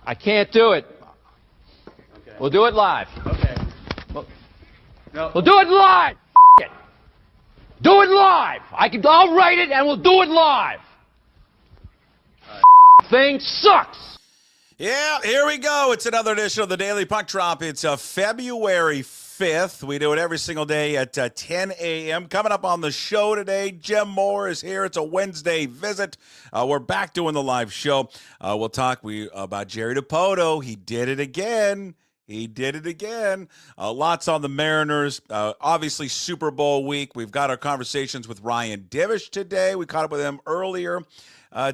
I can't do it. Okay. We'll do it live. Okay. We'll do it live. It. Do it live. I'll write it and we'll do it live. Thing sucks. Yeah, here we go. It's another edition of the Daily Puck Drop. It's February 5th. We do it every single day at 10 a.m. Coming up on the show today, Jim Moore is here. It's a Wednesday visit. We're back doing the live show. We'll talk about Jerry Dipoto. He did it again. Lots on the Mariners. Obviously, Super Bowl week. We've got our conversations with Ryan Divish today. We caught up with him earlier.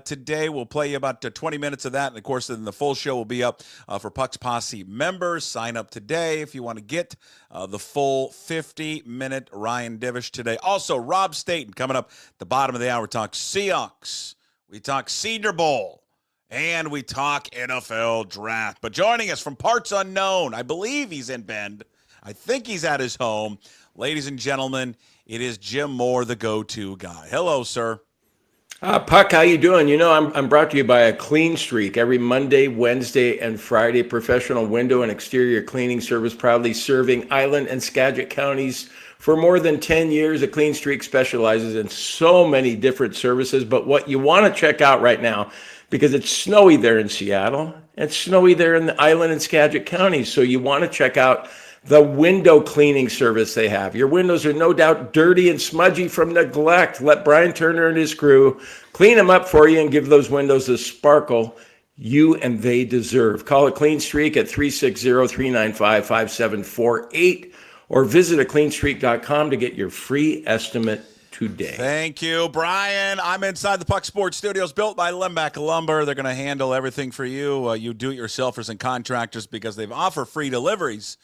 Today, we'll play you about 20 minutes of that. And, of course, then the full show will be up for Puck's Posse members. Sign up today if you want to get the full 50-minute Ryan Divish today. Also, Rob Staton coming up at the bottom of the hour. We talk Seahawks. We talk Senior Bowl. And we talk NFL draft. But joining us from parts unknown, I believe he's in Bend. I think he's at his home. Ladies and gentlemen, it is Jim Moore, the go-to guy. Hello, sir. Puck, how you doing? You know, I'm brought to you by a Clean Streak. Every Monday, Wednesday, and Friday, professional window and exterior cleaning service proudly serving Island and Skagit counties for more than 10 years. A Clean Streak specializes in so many different services. But what you want to check out right now, because it's snowy there in Seattle, it's snowy there in the Island and Skagit counties, so you want to check out the window cleaning service they have. Your windows are no doubt dirty and smudgy from neglect. Let Brian Turner and his crew clean them up for you and give those windows the sparkle you and they deserve. Call a Clean Streak at 360-395-5748 or visit acleanstreak.com to get your free estimate today. Thank you, Brian. I'm inside the Puck Sports Studios built by Limbeck Lumber. They're going to handle everything for you, you do-it-yourselfers and contractors, because they offer free deliveries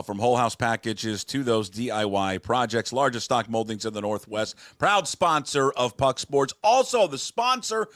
from whole house packages to those DIY projects. Largest stock moldings in the Northwest. Proud sponsor of Puck Sports. Also the sponsor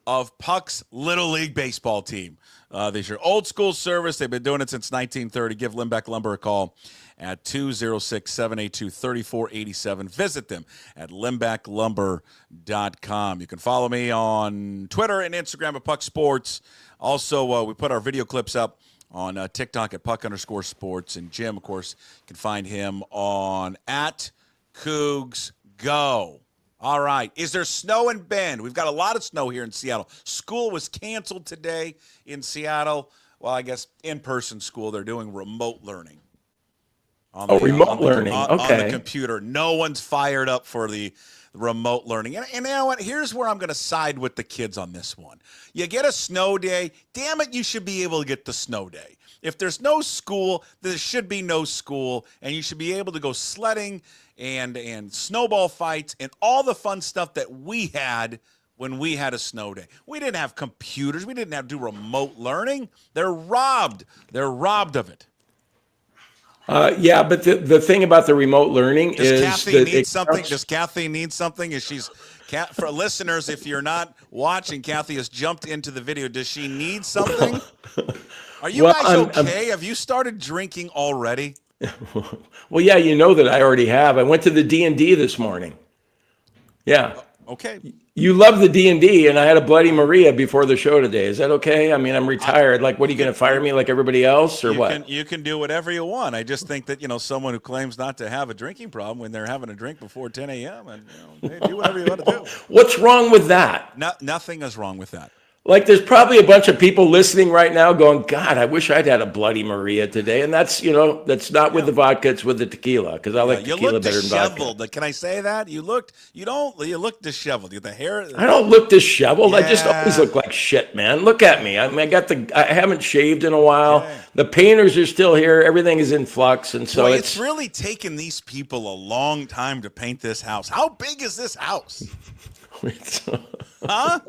of Puck's Little League baseball team. This is your old school service. They've been doing it since 1930. Give Limbeck Lumber a call at 206-782-3487. Visit them at limbecklumber.com. You can follow me on Twitter and Instagram at Puck Sports. Also, we put our video clips up on TikTok at Puck_sports. And Jim, of course, can find him on at Cougs Go. All right. Is there snow in Bend? We've got a lot of snow here in Seattle. School was canceled today in Seattle. Well, I guess in-person school. They're doing remote learning. Remote learning. Okay. On the computer. No one's fired up for the remote learning. And you know what? Here's where I'm going to side with the kids on this one. You get a snow day. Damn it, you should be able to get the snow day. If there's no school, there should be no school, and you should be able to go sledding and snowball fights and all the fun stuff that we had when we had a snow day. We didn't have computers. We didn't have to do remote learning. They're robbed. They're robbed of it. Yeah, but the thing about the remote learning is Kathy need something? Does Kathy need something? For listeners, if you're not watching, Kathy has jumped into the video. Does she need something? Are you guys okay? Have you started drinking already? Well, yeah, you know that I already have. I went to the D&D this morning. Yeah. Okay. You love the D&D, and I had a Bloody Maria before the show today. Is that okay? I mean, I'm retired. Like, what, are you going to fire me like everybody else, or what? You can do whatever you want. I just think that, someone who claims not to have a drinking problem when they're having a drink before 10 a.m., and they do whatever you want to do. What's wrong with that? Nothing is wrong with that. Like, there's probably a bunch of people listening right now going, God, I wish I'd had a Bloody Maria today. And that's, that's not with the vodka, it's with the tequila, because I like tequila better than vodka. You look disheveled. Can I say that? You look disheveled. You the hair. I don't look disheveled. Yeah. I just always look like shit, man. Look at me. I mean, I haven't shaved in a while. Okay. The painters are still here. Everything is in flux. And so it's really taken these people a long time to paint this house. How big is this house? Huh?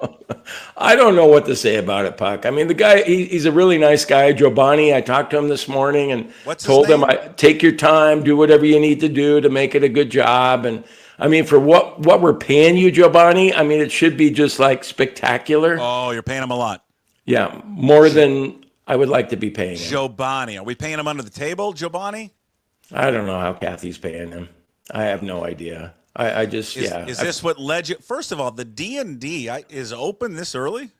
I don't know what to say about it, Puck. I mean, the guy, he's a really nice guy. Giovanni, I talked to him this morning and told him, take your time, do whatever you need to do to make it a good job. And I mean, for what we're paying you, Giovanni, I mean, it should be just like spectacular. Oh, you're paying him a lot. Yeah, more than I would like to be paying him. Giovanni. Are we paying him under the table, Giovanni? I don't know how Kathy's paying him. I have no idea. Is this what led you? First of all, the D&D is open this early?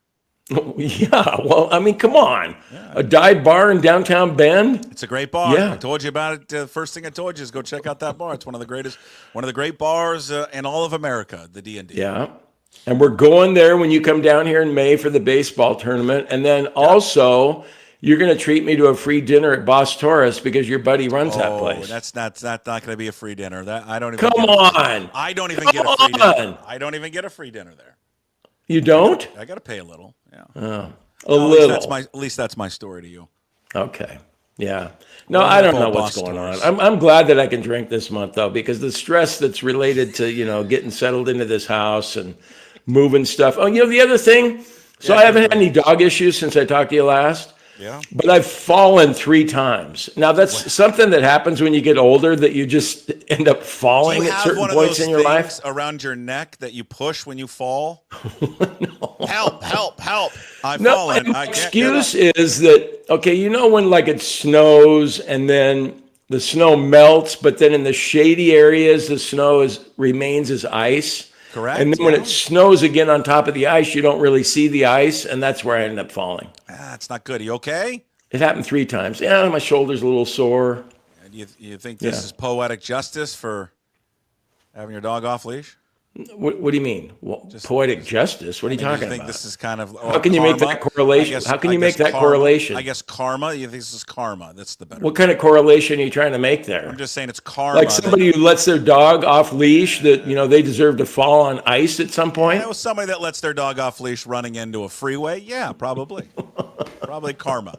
Yeah, well, I mean, come on. Yeah. A dive bar in downtown Bend? It's a great bar. Yeah. I told you about it. First thing I told you is go check out that bar. It's one of the great bars in all of America, the D&D. Yeah. And we're going there when you come down here in May for the baseball tournament. And then also, you're going to treat me to a free dinner at Boss Taurus because your buddy runs that place. That's not going to be a free dinner. I don't even. Come on. I don't even get a free dinner. I don't even get a free dinner there. You don't? I got to pay a little. Yeah. A little. At least that's my story to you. Okay. Yeah. No, I don't know what's going on. I'm glad that I can drink this month though, because the stress that's related to, getting settled into this house and moving stuff. Oh, the other thing. So I haven't had any dog issues since I talked to you last. Yeah. But I've fallen 3 times. Now that's something that happens when you get older, that you just end up falling at certain points in your life. Around your neck that you push when you fall. No. Help! I've No, fallen. my excuse is that, okay, when like it snows and then the snow melts, but then in the shady areas, the snow remains as ice. Correct. And then when it snows again on top of the ice, you don't really see the ice, and that's where I end up falling. It's not good. Are you okay? It happened 3 times. Yeah, my shoulder's a little sore. And you think this is poetic justice for having your dog off leash? What do you mean? Well, poetic justice? What are you talking about? You think this is kind of how can you make that correlation? How can you make that correlation? I guess karma. You think this is karma? That's the better. What kind of correlation are you trying to make there? I'm just saying it's karma. Like somebody who lets their dog off leash, that they deserve to fall on ice at some point. Somebody that lets their dog off leash running into a freeway. Yeah, probably. Probably karma.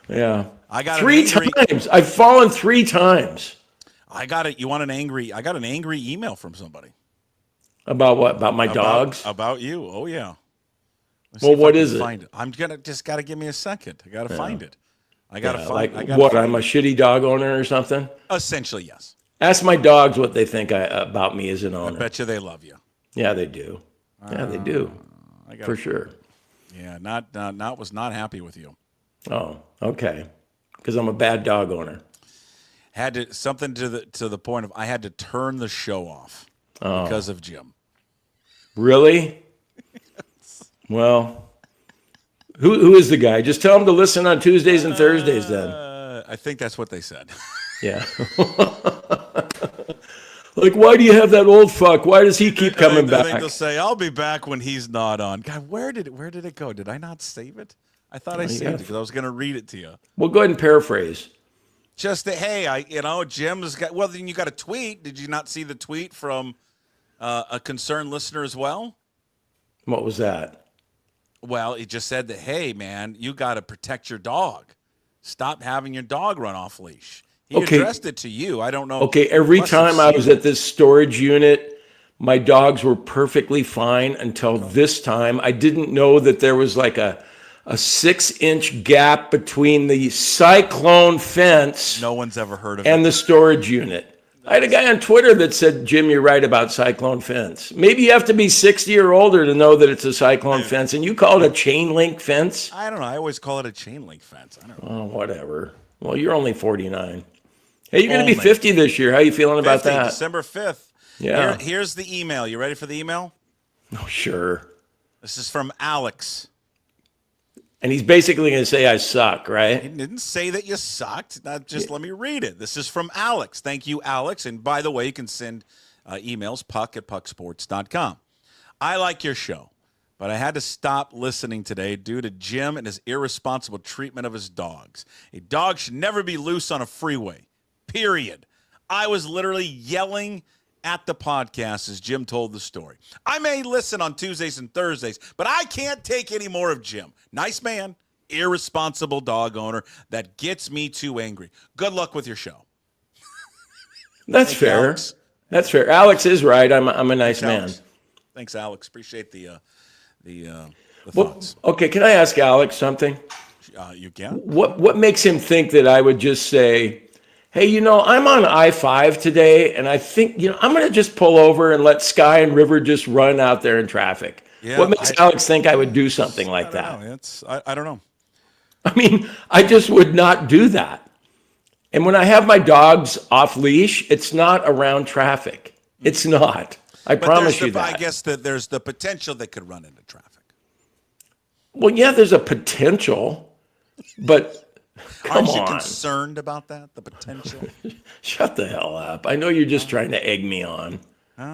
Yeah. I got 3 times. I've fallen 3 times. I got it. I got an angry email from somebody. About what? About my dogs? About you. Oh yeah. Well, what is it? Find it. I'm just gotta give me a second. I gotta find it. I gotta find. I'm a shitty dog owner or something? Essentially, yes. Ask my dogs what they think about me as an owner. I bet you they love you. Yeah, they do. Yeah, they do. For sure. Yeah, was not happy with you. Oh, okay. Because I'm a bad dog owner. Had to something to the point of I had to turn the show off because of Jim. Really? Well, who is the guy? Just tell him to listen on Tuesdays and Thursdays then. I think that's what they said. Yeah. Like, why do you have that old fuck? Why does he keep coming back? I think they'll say, I'll be back when he's not on. God, where did it go? Did I not save it? I thought I saved it because I was going to read it to you. Well, go ahead and paraphrase. Just that, hey, Jim's got, well, then you got a tweet. Did you not see the tweet from a concerned listener as well? What was that? Well, it just said that, hey, man, you got to protect your dog. Stop having your dog run off leash. He addressed it to you. I don't know. Okay, every time I was at this storage unit, my dogs were perfectly fine until this time. I didn't know that there was like a 6-inch gap between the cyclone fence. No one's ever heard of and the storage unit. I had a guy on Twitter that said, Jim, you're right about cyclone fence. Maybe you have to be 60 or older to know that it's a cyclone fence, and you call it a chain link fence? I don't know. I always call it a chain link fence. I don't know. Oh, whatever. Well, you're only 49. Hey, you're going to be 50 this year. How are you feeling about that? December 5th. Yeah. Here's the email. You ready for the email? Oh, sure. This is from Alex. And he's basically going to say I suck, right? He didn't say that you sucked. Let me read it. This is from Alex. Thank you, Alex. And by the way, you can send emails, puck@pucksports.com. I like your show, but I had to stop listening today due to Jim and his irresponsible treatment of his dogs. A dog should never be loose on a freeway, period. I was literally yelling at the podcast as Jim told the story. I may listen on Tuesdays and Thursdays, but I can't take any more of Jim. Nice man, irresponsible dog owner that gets me too angry. Good luck with your show. That's fair. Alex. That's fair. Alex is right. I'm a nice man. Alex. Thanks, Alex. Appreciate the thoughts. Okay, can I ask Alex something? You can. What makes him think that I would just say, hey, I'm on I-5 today, and I think, I'm going to just pull over and let Sky and River just run out there in traffic. Yeah, what makes Alex think I would do something like that? I don't know. I mean, I just would not do that. And when I have my dogs off leash, it's not around traffic. It's not. I promise you that. I guess that there's the potential they could run into traffic. Well, yeah, there's a potential, but come Aren't you on. concerned about that, the potential? Shut the hell up. I know you're just trying to egg me on.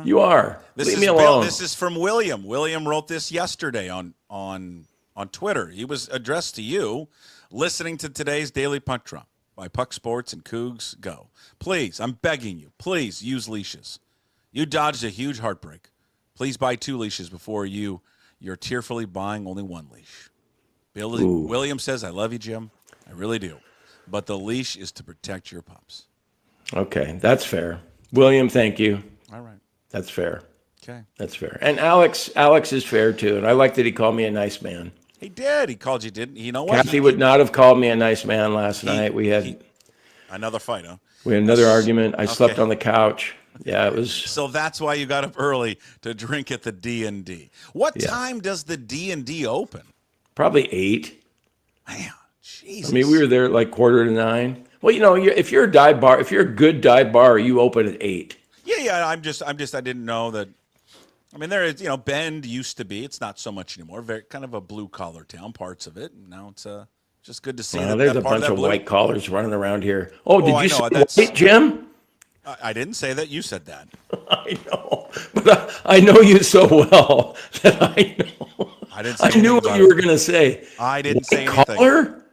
You are. Leave me Bill. alone. This is from William. William wrote this yesterday on Twitter. He was addressed to you, listening to today's Daily Puck Drop by Puck Sports and Cougs Go. Please, I'm begging you, please use leashes. You dodged a huge heartbreak. Please buy 2 leashes before you're tearfully buying only 1 leash. William says, I love you, Jim. I really do. But the leash is to protect your pups. Okay, that's fair. William, thank you. All right. That's fair. Okay. That's fair. And Alex is fair too. And I like that he called me a nice man. He did. He called you, didn't he? You know what? Kathy would not have called me a nice man last night. We had another fight, huh? We had another argument. I slept on the couch. Yeah, it was. So that's why you got up early to drink at the D&D. What time does the D&D open? Probably 8. Man, Jesus. I mean, we were there like 8:45. Well, you know, if you're a dive bar, if you're a good dive bar, you open at 8. Yeah. I didn't know that. I mean, there is, Bend used to be. It's not so much anymore. Very kind of a blue collar town, parts of it. And now it's just good to see. There's a bunch of white collars running around here. Oh, did you say white, Jim? I didn't say that. You said that. I know, but I know you so well that I know. I knew what you were going to say. I didn't say anything. Collar?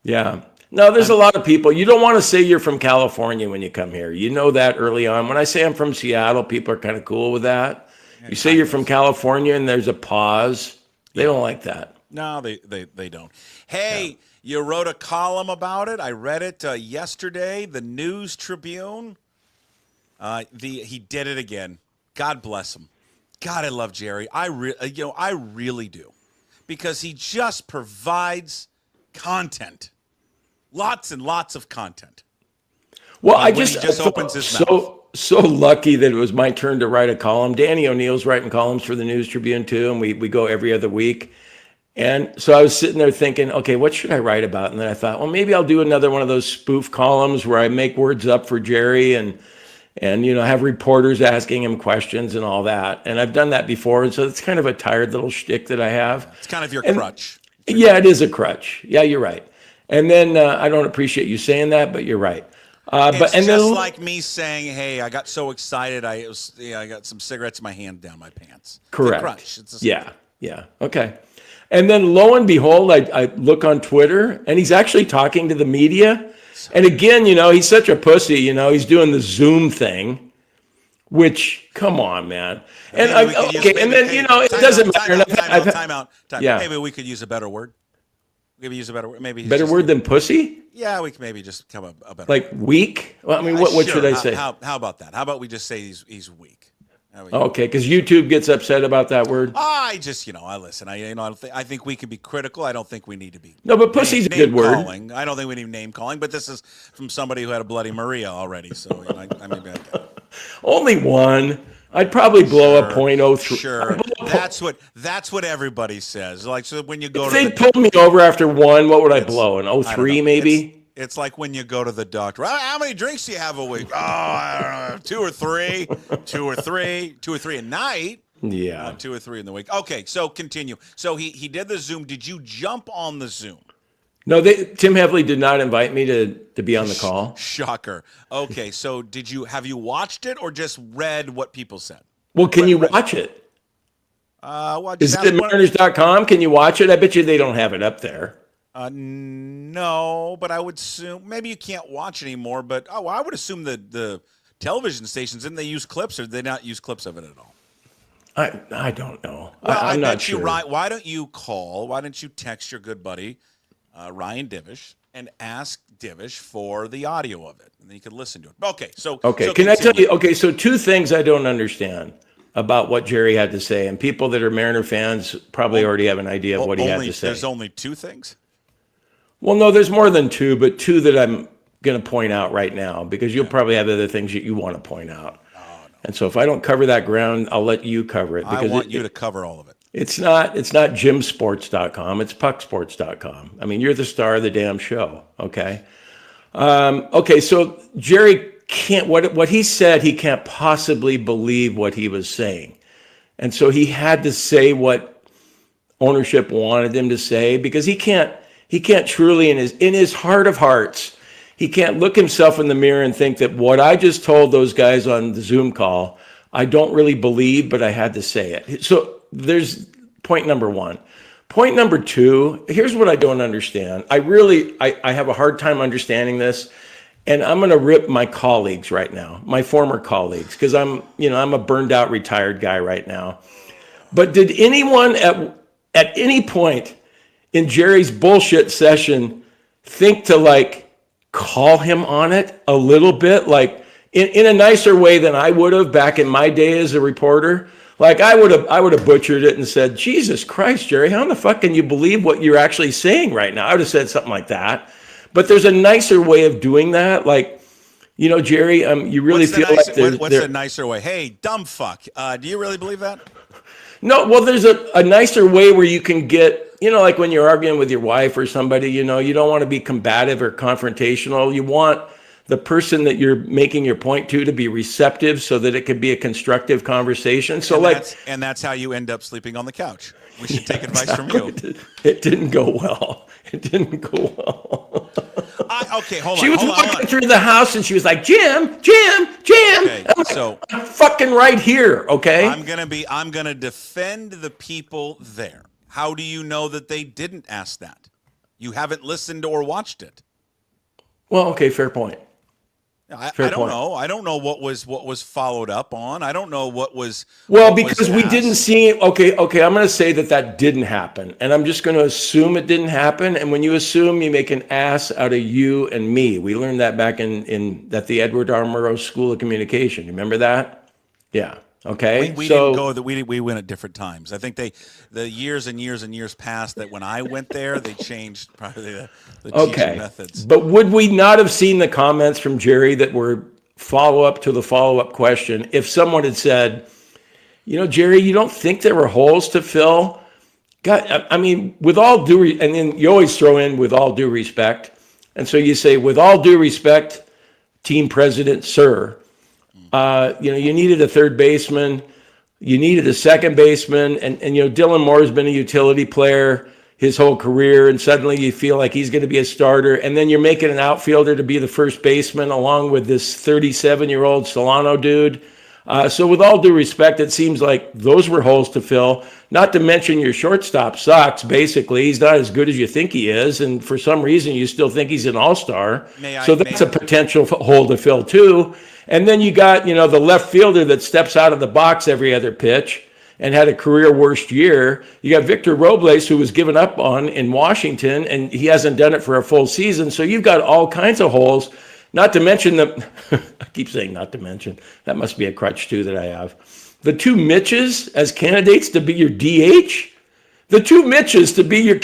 Yeah. No, there's a lot of people. You don't want to say you're from California when you come here. You know that early on. When I say I'm from Seattle, people are kind of cool with that. You say you're from California and there's a pause. They don't like that. No, they don't. Hey, you wrote a column about it. I read it yesterday. The News Tribune. He did it again. God bless him. God, I love Jerry. I really do, because he just provides content, lots and lots of content. Well, he just opens his mouth. So lucky that it was my turn to write a column. Danny O'Neill's writing columns for the News Tribune too, and we go every other week. And so I was sitting there thinking, okay, what should I write about? And then I thought, well, maybe I'll do another one of those spoof columns where I make words up for Jerry and have reporters asking him questions and all that. And I've done that before, and so it's kind of a tired little shtick that I have. It's kind of your crutch. Yeah, it is a crutch. Yeah, you're right. And then I don't appreciate you saying that, but you're right. It's just like me saying, "Hey, I got so excited, I got some cigarettes in my hand down my pants." Correct. It's Yeah. Okay. And then lo and behold, I look on Twitter, and he's actually talking to the media. And again, he's such a pussy. He's doing the Zoom thing, which, come on, man. And it doesn't matter. Time out. Yeah. Maybe we could use a better word. Maybe use a better word. Maybe better word than pussy. Yeah, we can maybe just come up a better like word. Weak. Well, I mean, what should I say? How about that? How about we just say he's weak? Okay, because YouTube gets upset about that word. I listen. I think we can be critical. I don't think we need to be. No, but pussy's a good word. I don't think we need name calling. But this is from somebody who had a Bloody Maria already. So I mean, only one. I'd probably blow a .03. Sure, that's what everybody says. Like, so when you go, if they pulled me over after one, what would I blow? An 03 maybe. It's like when you go to the doctor. How many drinks do you have a week? Oh, I don't know, 2 or 3, 2 or 3, 2 or 3 a night. Yeah, 2 or 3 in the week. Okay, so continue. So he did the Zoom. Did you jump on the Zoom? No, Tim Heavley did not invite me to be on the call. Shocker. Okay, so have you watched it or just read what people said? Well, can you watch it? Is it at Mariners.com? Can you watch it? I bet you they don't have it up there. No, but I would assume maybe you can't watch anymore. But I would assume that the television stations, didn't they use clips, or did they not use clips of it at all? I don't know. Well, I'm not sure. Why don't you call? Why don't you text your good buddy Ryan Divish and ask Divish for the audio of it, and then you can listen to it. Okay, so can I tell you? Okay, so 2 things I don't understand about what Jerry had to say, and people that are Mariner fans probably already have an idea of what he had to say. There's only 2 things. Well, no, there's more than 2, but 2 that I'm going to point out right now, because you'll probably have other things that you want to point out. Oh, no. And so if I don't cover that ground, I'll let you cover it. Because I want you to cover all of it. It's not gymsports.com. It's pucksports.com. I mean, you're the star of the damn show. Okay. Okay. So Jerry can't, what he said, he can't possibly believe what he was saying. And so he had to say what ownership wanted him to say, because he can't truly in his heart of hearts, he can't look himself in the mirror and think that what I just told those guys on the Zoom call, I don't really believe, but I had to say it. So there's point number one. Point number two, here's what I don't understand. I have a hard time understanding this, and I'm going to rip my colleagues right now, my former colleagues, because I'm a burned out retired guy right now. But did anyone at any point in Jerry's bullshit session think to call him on it a little bit, in a nicer way than I would have back in my day as a reporter? I would have butchered it and said, Jesus Christ, Jerry, how in the fuck can you believe what you're actually saying right now? I would have said something like that. But there's a nicer way of doing that. Jerry, you really feel what's a nicer way? Hey, dumb fuck. Do you really believe that? No, well, there's a nicer way where you can get, like when you're arguing with your wife or somebody, you don't want to be combative or confrontational. You want the person that you're making your point to be receptive so that it could be a constructive conversation. So and that's how you end up sleeping on the couch. We should take advice from you. It didn't go well. Okay, hold on. She was walking through the house and she was like, Jim. Okay, so I'm fucking right here. Okay. I'm gonna defend the people there. How do you know that they didn't ask that? You haven't listened or watched it. Well, okay, fair point. I don't know. I don't know what was followed up on. I don't know what was. Well, because we didn't see. Okay. I'm going to say that didn't happen, and I'm just going to assume it didn't happen. And when you assume, you make an ass out of you and me. We learned that back in the Edward R. Murrow School of Communication. You remember that? Yeah. Okay. We didn't go that we went at different times. I think the years and years and years passed that when I went there, they changed probably the teaching methods. But would we not have seen the comments from Jerry that were follow-up to the follow-up question if someone had said, Jerry, you don't think there were holes to fill? God, I mean, with all due, and then you always throw in with all due respect. And so you say, with all due respect, team president, sir, you needed a third baseman, you needed a second baseman, and Dylan Moore's been a utility player his whole career, and suddenly you feel like he's going to be a starter, and then you're making an outfielder to be the first baseman along with this 37-year-old Solano dude. So with all due respect, it seems like those were holes to fill, not to mention your shortstop sucks, basically. He's not as good as you think he is, and for some reason you still think he's an all-star. So that's a potential hole to fill too. And then you got, the left fielder that steps out of the box every other pitch and had a career worst year. You got Victor Robles, who was given up on in Washington, and he hasn't done it for a full season. So you've got all kinds of holes, not to mention I keep saying not to mention. That must be a crutch too that I have. The two Mitches as candidates to be your DH. The two Mitches to be your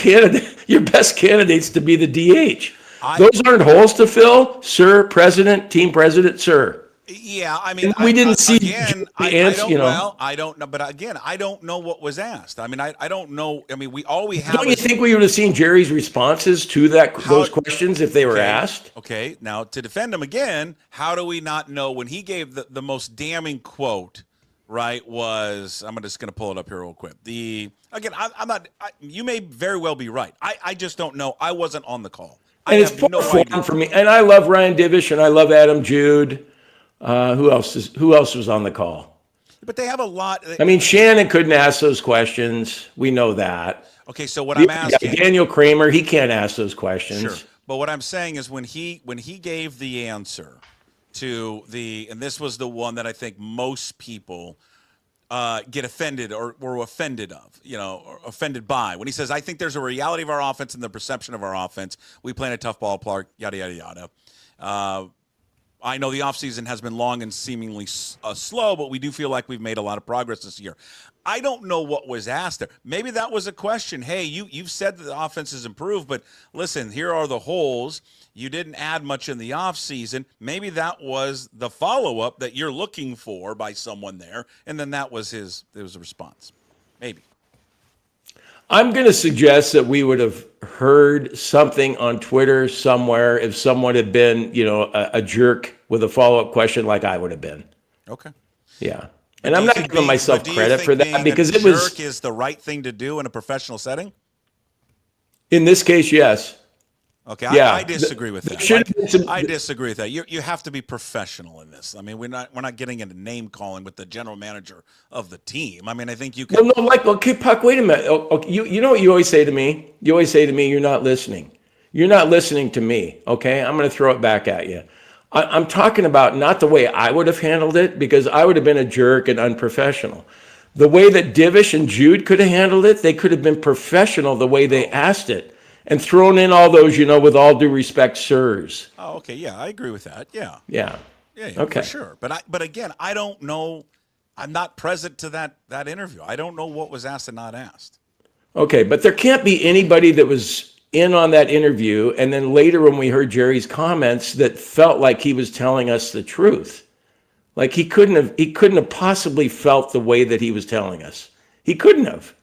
best candidates to be the DH. Those aren't holes to fill, sir, president, team president, sir. Yeah, I mean, we didn't see again. I don't know. I don't know, but again, I don't know what was asked. I mean, I don't know. I mean, we have. Don't you think we would have seen Jerry's responses to those questions if they were asked? Okay, now to defend him again, how do we not know when he gave the most damning quote? Right, was I'm just going to pull it up here real quick. I'm not. You may very well be right. I just don't know. I wasn't on the call. And it's poor form for me. And I love Ryan Divish and I love Adam Jude. Who else was on the call? But they have a lot. I mean, Shannon couldn't ask those questions. We know that. Okay, so what I'm asking, Daniel Kramer, he can't ask those questions. Sure. But what I'm saying is when he gave the answer to and this was the one that I think most people get offended or were offended of, or offended by, when he says, I think there's a reality of our offense and the perception of our offense. We play in a tough ballpark, yada, yada, yada. I know the offseason has been long and seemingly slow, but we do feel like we've made a lot of progress this year. I don't know what was asked there. Maybe that was a question. Hey, you've said that the offense has improved, but listen, here are the holes. You didn't add much in the offseason. Maybe that was the follow-up that you're looking for by someone there, and then that was a response. Maybe. I'm going to suggest that we would have heard something on Twitter somewhere if someone had been, a jerk with a follow-up question like I would have been. Okay. Yeah. And I'm not giving myself credit for that because it was. Jerk is the right thing to do in a professional setting. In this case, yes. Okay, yeah. I disagree with that. I disagree with that. You have to be professional in this. I mean, we're not getting into name calling with the general manager of the team. I mean, I think you can. Well, no, okay, Puck. Wait a minute. Okay, you know what you always say to me? You always say to me, "You're not listening. You're not listening to me." Okay, I'm going to throw it back at you. I'm talking about not the way I would have handled it because I would have been a jerk and unprofessional. The way that Divish and Jude could have handled it, they could have been professional the way they asked it. And thrown in all those, with all due respect, sirs. Oh, okay, yeah, I agree with that. Yeah, okay, for sure. But again, I don't know. I'm not present to that interview. I don't know what was asked and not asked. Okay, but there can't be anybody that was in on that interview, and then later when we heard Jerry's comments, that felt like he was telling us the truth. Like he couldn't have possibly felt the way that he was telling us. He couldn't have.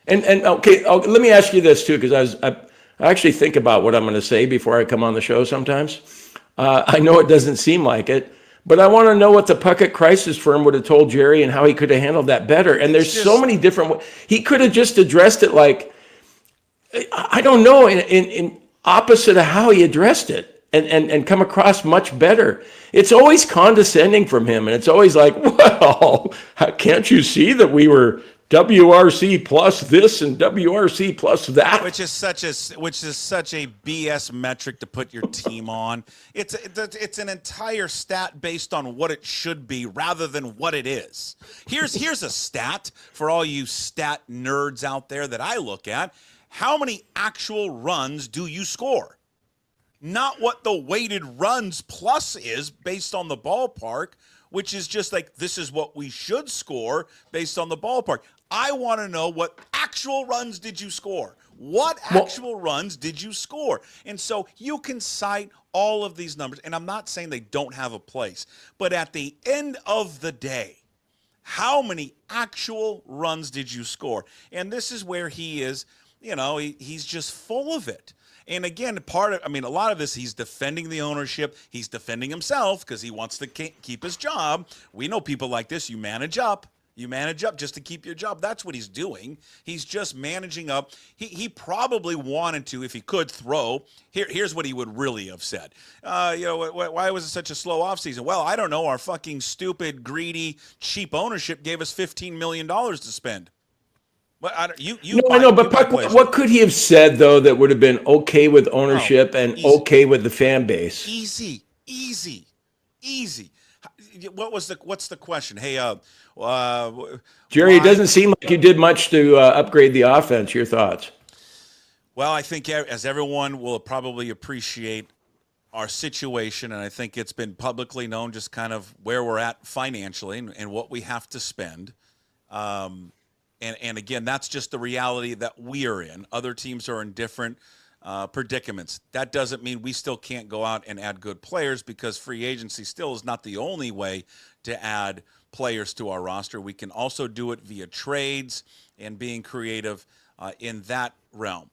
And okay, let me ask you this too, because I actually think about what I'm going to say before I come on the show sometimes. I know it doesn't seem like it, but I want to know what the Puckett crisis firm would have told Jerry and how he could have handled that better. And there's so many different ways. He could have just addressed it like, I don't know, in opposite of how he addressed it and come across much better. It's always condescending from him. And it's always like, well, can't you see that we were WRC plus this and WRC plus that, which is such a BS metric to put your team on. It's an entire stat based on what it should be rather than what it is. Here's a stat for all you stat nerds out there that I look at. How many actual runs do you score? Not what the weighted runs plus is based on the ballpark, which is just like, this is what we should score based on the ballpark. I want to know what actual runs did you score? What actual runs did you score? And so you can cite all of these numbers, and I'm not saying they don't have a place, but at the end of the day, how many actual runs did you score? And this is where he is, he's just full of it. And again, a lot of this, he's defending the ownership. He's defending himself because he wants to keep his job. We know people like this. You manage up. You manage up just to keep your job. That's what he's doing. He's just managing up. He probably wanted to, if he could, throw. Here's what he would really have said. Why was it such a slow offseason? Well, I don't know. Our fucking stupid, greedy, cheap ownership gave us $15 million to spend. But I know, but Puck, what could he have said, though, that would have been okay with ownership and easy. Okay with the fan base? Easy. What's the question? Hey, Jerry, it doesn't seem like you did much to upgrade the offense. Your thoughts? Well, I think as everyone will probably appreciate our situation, and I think it's been publicly known just kind of where we're at financially and what we have to spend. And again, that's just the reality that we are in. Other teams are in different predicaments. That doesn't mean we still can't go out and add good players, because free agency still is not the only way to add players to our roster. We can also do it via trades and being creative in that realm.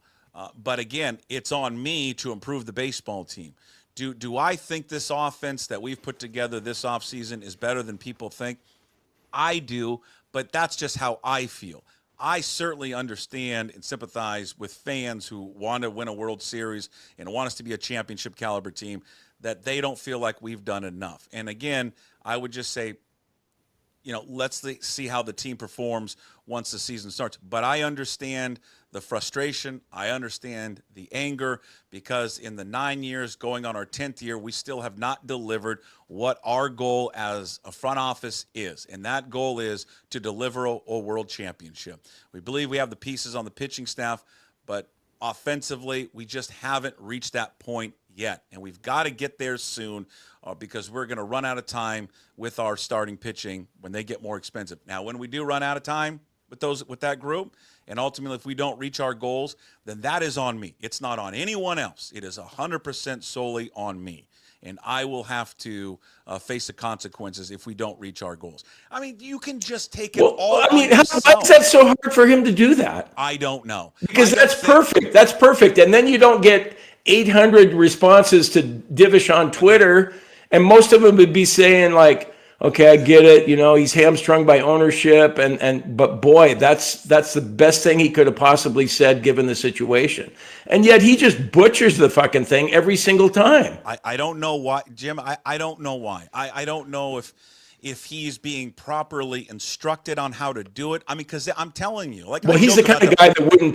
But again, it's on me to improve the baseball team. Do I think this offense that we've put together this offseason is better than people think? I do, but that's just how I feel. I certainly understand and sympathize with fans who want to win a World Series and want us to be a championship caliber team, that they don't feel like we've done enough. And again, I would just say, let's see how the team performs once the season starts. But I understand the frustration. I understand the anger, because in the 9 years going on our 10th year, we still have not delivered what our goal as a front office is. And that goal is to deliver a world championship. We believe we have the pieces on the pitching staff, but offensively, we just haven't reached that point yet. And we've got to get there soon, because we're going to run out of time with our starting pitching when they get more expensive. Now, when we do run out of time with that group, and ultimately if we don't reach our goals, then that is on me. It's not on anyone else. It is 100% solely on me. And I will have to face the consequences if we don't reach our goals. I mean, you can just take it all on yourself. Why is that so hard for him to do that? I don't know. Because that's perfect. That's perfect. And then you don't get 800 responses to Divish on Twitter, and most of them would be saying like, Okay, I get it. He's hamstrung by ownership, but boy, that's the best thing he could have possibly said given the situation. And yet he just butchers the fucking thing every single time. I don't know why, Jim. I don't know why. I don't know if he's being properly instructed on how to do it. I mean, because I'm telling you, well, he's the kind of guy that wouldn't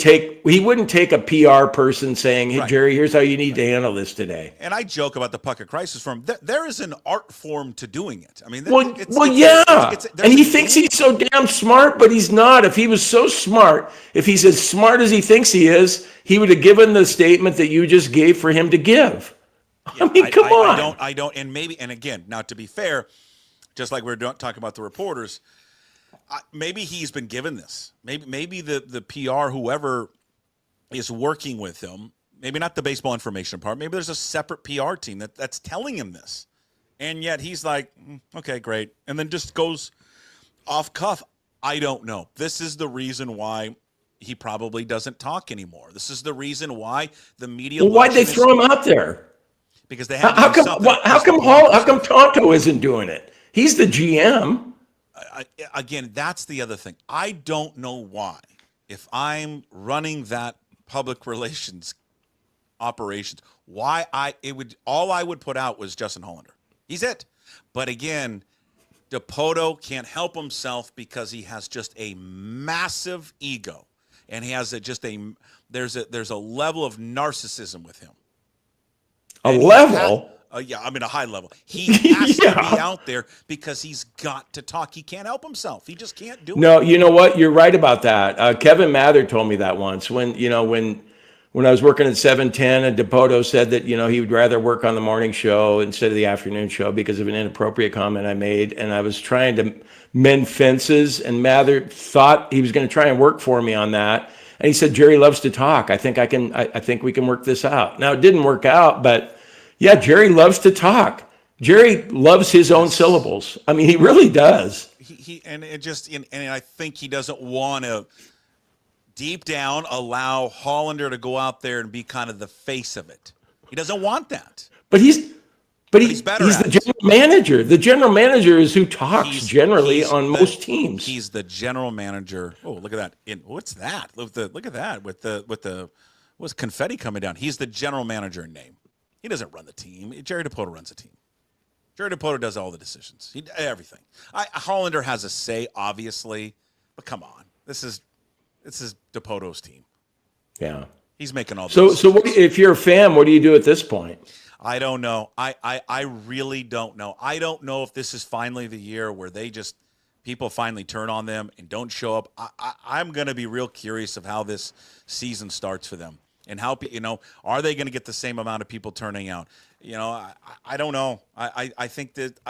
take a PR person saying, "Hey, right. Jerry, here's how you need to handle this today." And I joke about the Puckett crisis form. There is an art form to doing it. I mean, and he thinks he's so damn smart, but he's not. If he was so smart, if he's as smart as he thinks he is, he would have given the statement that you just gave for him to give. Yeah, I mean, come on. I don't, and again, now to be fair, just like we were talking about the reporters, maybe he's been given this. Maybe the PR, whoever is working with him, maybe not the baseball information part, maybe there's a separate PR team that's telling him this. And yet he's like, okay, great. And then just goes off cuff. I don't know. This is the reason why he probably doesn't talk anymore. This is the reason why the media. Well, why'd they throw him out there? Because they have how come Tonto isn't doing it? He's the GM. Again, that's the other thing. I don't know why. If I'm running that public relations operations, all I would put out was Justin Hollander. He's it. But again, Dipoto can't help himself because he has just a massive ego, and he has there's a level of narcissism with him. A level. Yeah, I mean a high level. He has to be out there because he's got to talk. He can't help himself. He just can't do it. No, you know what? You're right about that. Kevin Mather told me that once when I was working at 710 and Dipoto said that, he would rather work on the morning show instead of the afternoon show because of an inappropriate comment I made. And I was trying to mend fences, and Mather thought he was going to try and work for me on that. And he said, Jerry loves to talk. I think we can work this out. Now, it didn't work out, but yeah, Jerry loves to talk. Jerry loves his own syllables. I mean, he really does. And I think he doesn't want to deep down allow Hollander to go out there and be kind of the face of it. He doesn't want that. But he's the general manager. The general manager is who talks generally on most teams. He's the general manager. Oh, look at that! What's that? Look at that with the what's confetti coming down? He's the general manager in name. He doesn't run the team. Jerry Dipoto runs the team. Jerry Dipoto does all the decisions. Everything. Hollander has a say, obviously, but come on, this is Dipoto's team. Yeah, he's making all. So if you're a fan, what do you do at this point? I don't know. I really don't know. I don't know if this is finally the year where people finally turn on them and don't show up. I'm going to be real curious of how this season starts for them and how, are they going to get the same amount of people turning out? I don't know. I think that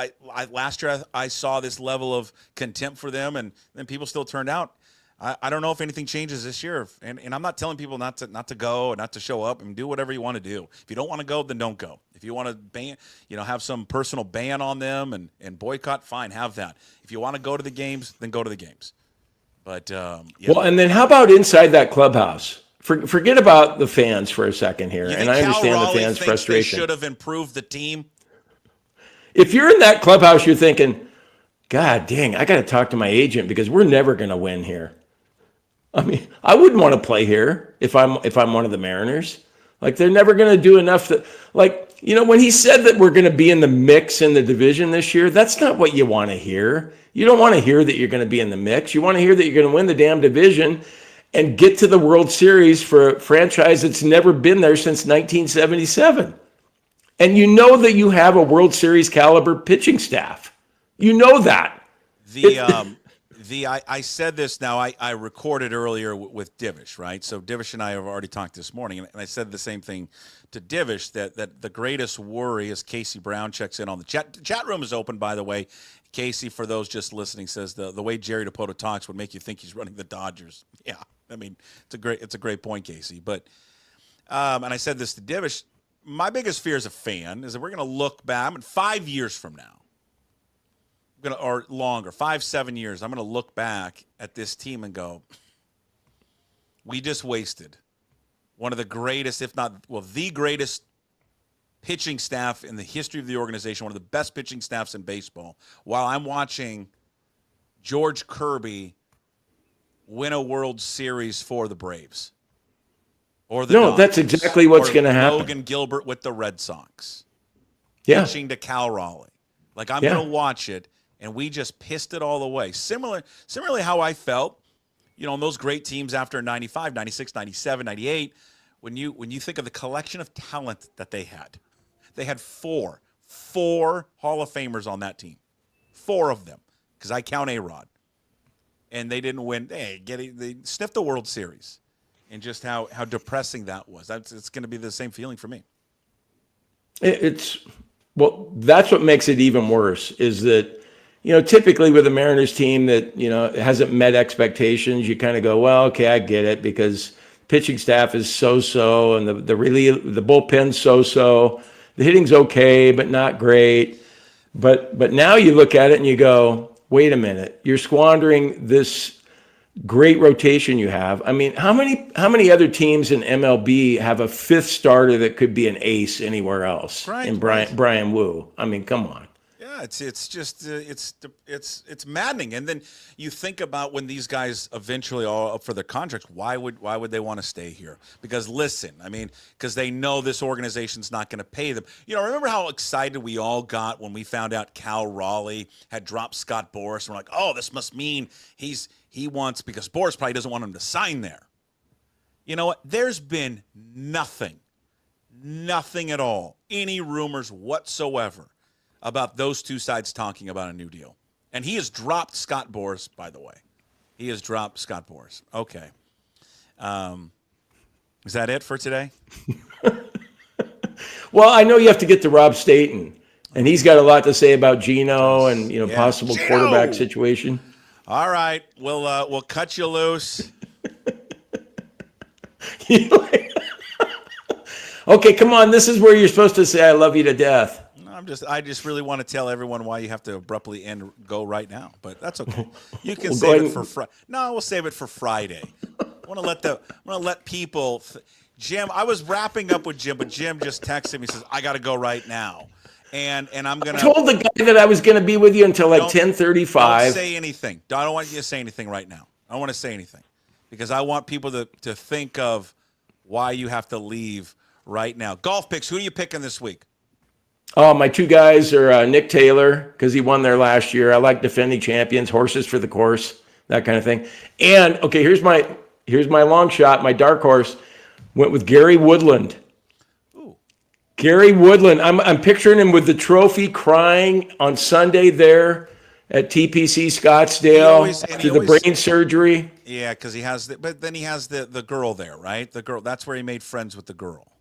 last year I saw this level of contempt for them, and then people still turned out. I don't know if anything changes this year, and I'm not telling people not to go and not to show up and do whatever you want to do. If you don't want to go, then don't go. If you want to ban, have some personal ban on them and boycott, fine, have that. If you want to go to the games, then go to the games. But well, and then how about inside that clubhouse? Forget about the fans for a second here, and I understand the fans' frustration. They should have improved the team. If you're in that clubhouse, you're thinking, God dang, I got to talk to my agent because we're never going to win here. I mean, I wouldn't want to play here if I'm one of the Mariners. Like, they're never going to do enough. When he said that we're going to be in the mix in the division this year, that's not what you want to hear. You don't want to hear that you're going to be in the mix. You want to hear that you're going to win the damn division and get to the World Series for a franchise that's never been there since 1977. And you know that you have a World Series caliber pitching staff. You know that. I said this now. I recorded earlier with Divish, right? So Divish and I have already talked this morning, and I said the same thing to Divish that the greatest worry is Casey Brown checks in on the chat. The chat room is open, by the way. Casey, for those just listening, says the way Jerry Dipoto talks would make you think he's running the Dodgers. Yeah, I mean it's a great point, Casey. But and I said this to Divish. My biggest fear as a fan is that we're going to look back 5 years from now. Or longer, 5-7 years, I'm going to look back at this team and go, we just wasted one of the greatest, if not, the greatest pitching staff in the history of the organization, one of the best pitching staffs in baseball, while I'm watching George Kirby win a World Series for the Braves. Or the Dodgers, that's exactly what's going to happen. Logan Gilbert with the Red Sox. Yeah. Pitching to Cal Raleigh. Like, I'm going to watch it, and we just pissed it all away. Similarly how I felt, in those great teams after 95, 96, 97, 98, when you think of the collection of talent that they had four Hall of Famers on that team. 4 of them, because I count A-Rod. And they didn't win. They sniffed the World Series. And just how depressing that was. It's going to be the same feeling for me. That's what makes it even worse is that, typically with a Mariners team that, hasn't met expectations, you kind of go, well, okay, I get it, because pitching staff is so-so, and the bullpen's so-so. The hitting's okay, but not great. But now you look at it and you go, wait a minute, you're squandering this great rotation you have. I mean, how many other teams in MLB have a 5th starter that could be an ace anywhere else? Right, in Brian Wu. I mean, come on. Yeah, it's just it's maddening. And then you think about when these guys eventually are up for their contracts, why would they want to stay here? Because because they know this organization's not going to pay them. Remember how excited we all got when we found out Cal Raleigh had dropped Scott Boras, and we're like, oh, this must mean he wants, because Boras probably doesn't want him to sign there. You know what? There's been nothing at all, any rumors whatsoever about those two sides talking about a new deal. And he has dropped Scott Boras, by the way. He has dropped Scott Boras. Okay. Is that it for today? Well, I know you have to get to Rob Staton, and he's got a lot to say about Geno and possible Geno! Quarterback situation. All right, we'll cut you loose. Okay, come on. This is where you're supposed to say "I love you to death." I just really want to tell everyone why you have to abruptly go right now, but that's okay. You can Well, save it for Friday. No, we'll save it for Friday. I want to let people. Jim, I was wrapping up with Jim, but Jim just texted me, says I got to go right now, and I'm gonna. I told the guy that I was going to be with you until like 10:35. Don't say anything. I don't want you to say anything right now. I don't want to say anything because I want people to think of why you have to leave right now. Golf picks. Who are you picking this week? Oh, my 2 guys are Nick Taylor, because he won there last year. I like defending champions, horses for the course, that kind of thing. And okay, here's my long shot. My dark horse went with Gary Woodland. Ooh. Gary Woodland. I'm picturing him with the trophy, crying on Sunday there at TPC Scottsdale after the brain surgery. Yeah, because he has but then he has the girl there, right? The girl. That's where he made friends with the girl.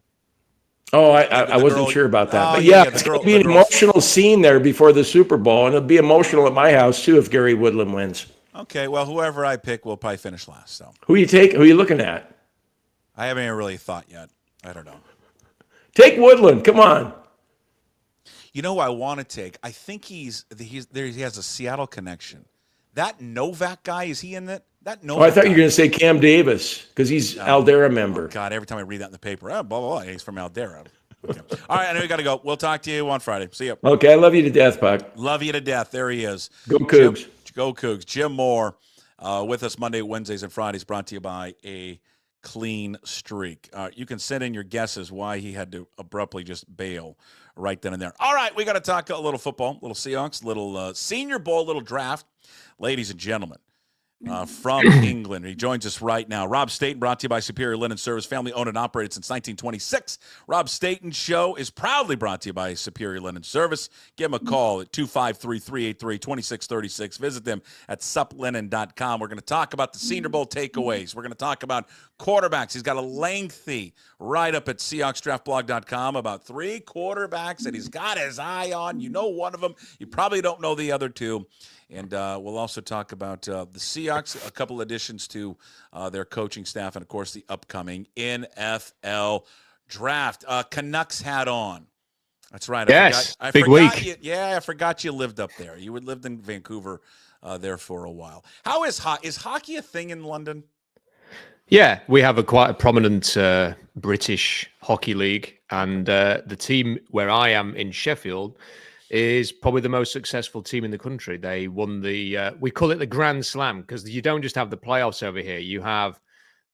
Oh, I wasn't sure about that. But it's going to be an emotional scene there before the Super Bowl, and it'll be emotional at my house, too, if Gary Woodland wins. Okay, well, whoever I pick will probably finish last. So Who are you looking at? I haven't even really thought yet. I don't know. Take Woodland. Come on. You know who I want to take? I think he has a Seattle connection. That Novak guy, is he in it? That Novak I thought you were going to say Cam Davis, because he's Aldera member. Oh God, every time I read that in the paper, blah, blah, blah, he's from Aldera. Okay. All right, I know we got to go. We'll talk to you on Friday. See you. Okay, I love you to death, Puck. Love you to death. There he is. Go Cougs. Go Cougs. Jim Moore with us Monday, Wednesdays, and Fridays, brought to you by A Clean Streak. You can send in your guesses why he had to abruptly just bail right then and there. All right, we got to talk a little football, little Seahawks, little Senior Bowl, little draft. Ladies and gentlemen, from England. He joins us right now. Rob Staton, brought to you by Superior Linen Service, family owned and operated since 1926. Rob Staton's show is proudly brought to you by Superior Linen Service. Give him a call at 253-383-2636. Visit them at suplinen.com. We're going to talk about the Senior Bowl takeaways. We're going to talk about quarterbacks. He's got a lengthy write-up at SeahawksDraftBlog.com about 3 quarterbacks that he's got his eye on. You know one of them. You probably don't know the other 2. And we'll also talk about the Seahawks, a couple additions to their coaching staff, and, of course, the upcoming NFL draft. Canucks hat on. That's right. Yes, big week. I forgot you lived up there. You lived in Vancouver there for a while. How is hockey? Is hockey a thing in London? Yeah, we have quite a prominent British hockey league, and the team where I am in Sheffield is probably the most successful team in the country. They won we call it the Grand Slam, because you don't just have the playoffs over here. You have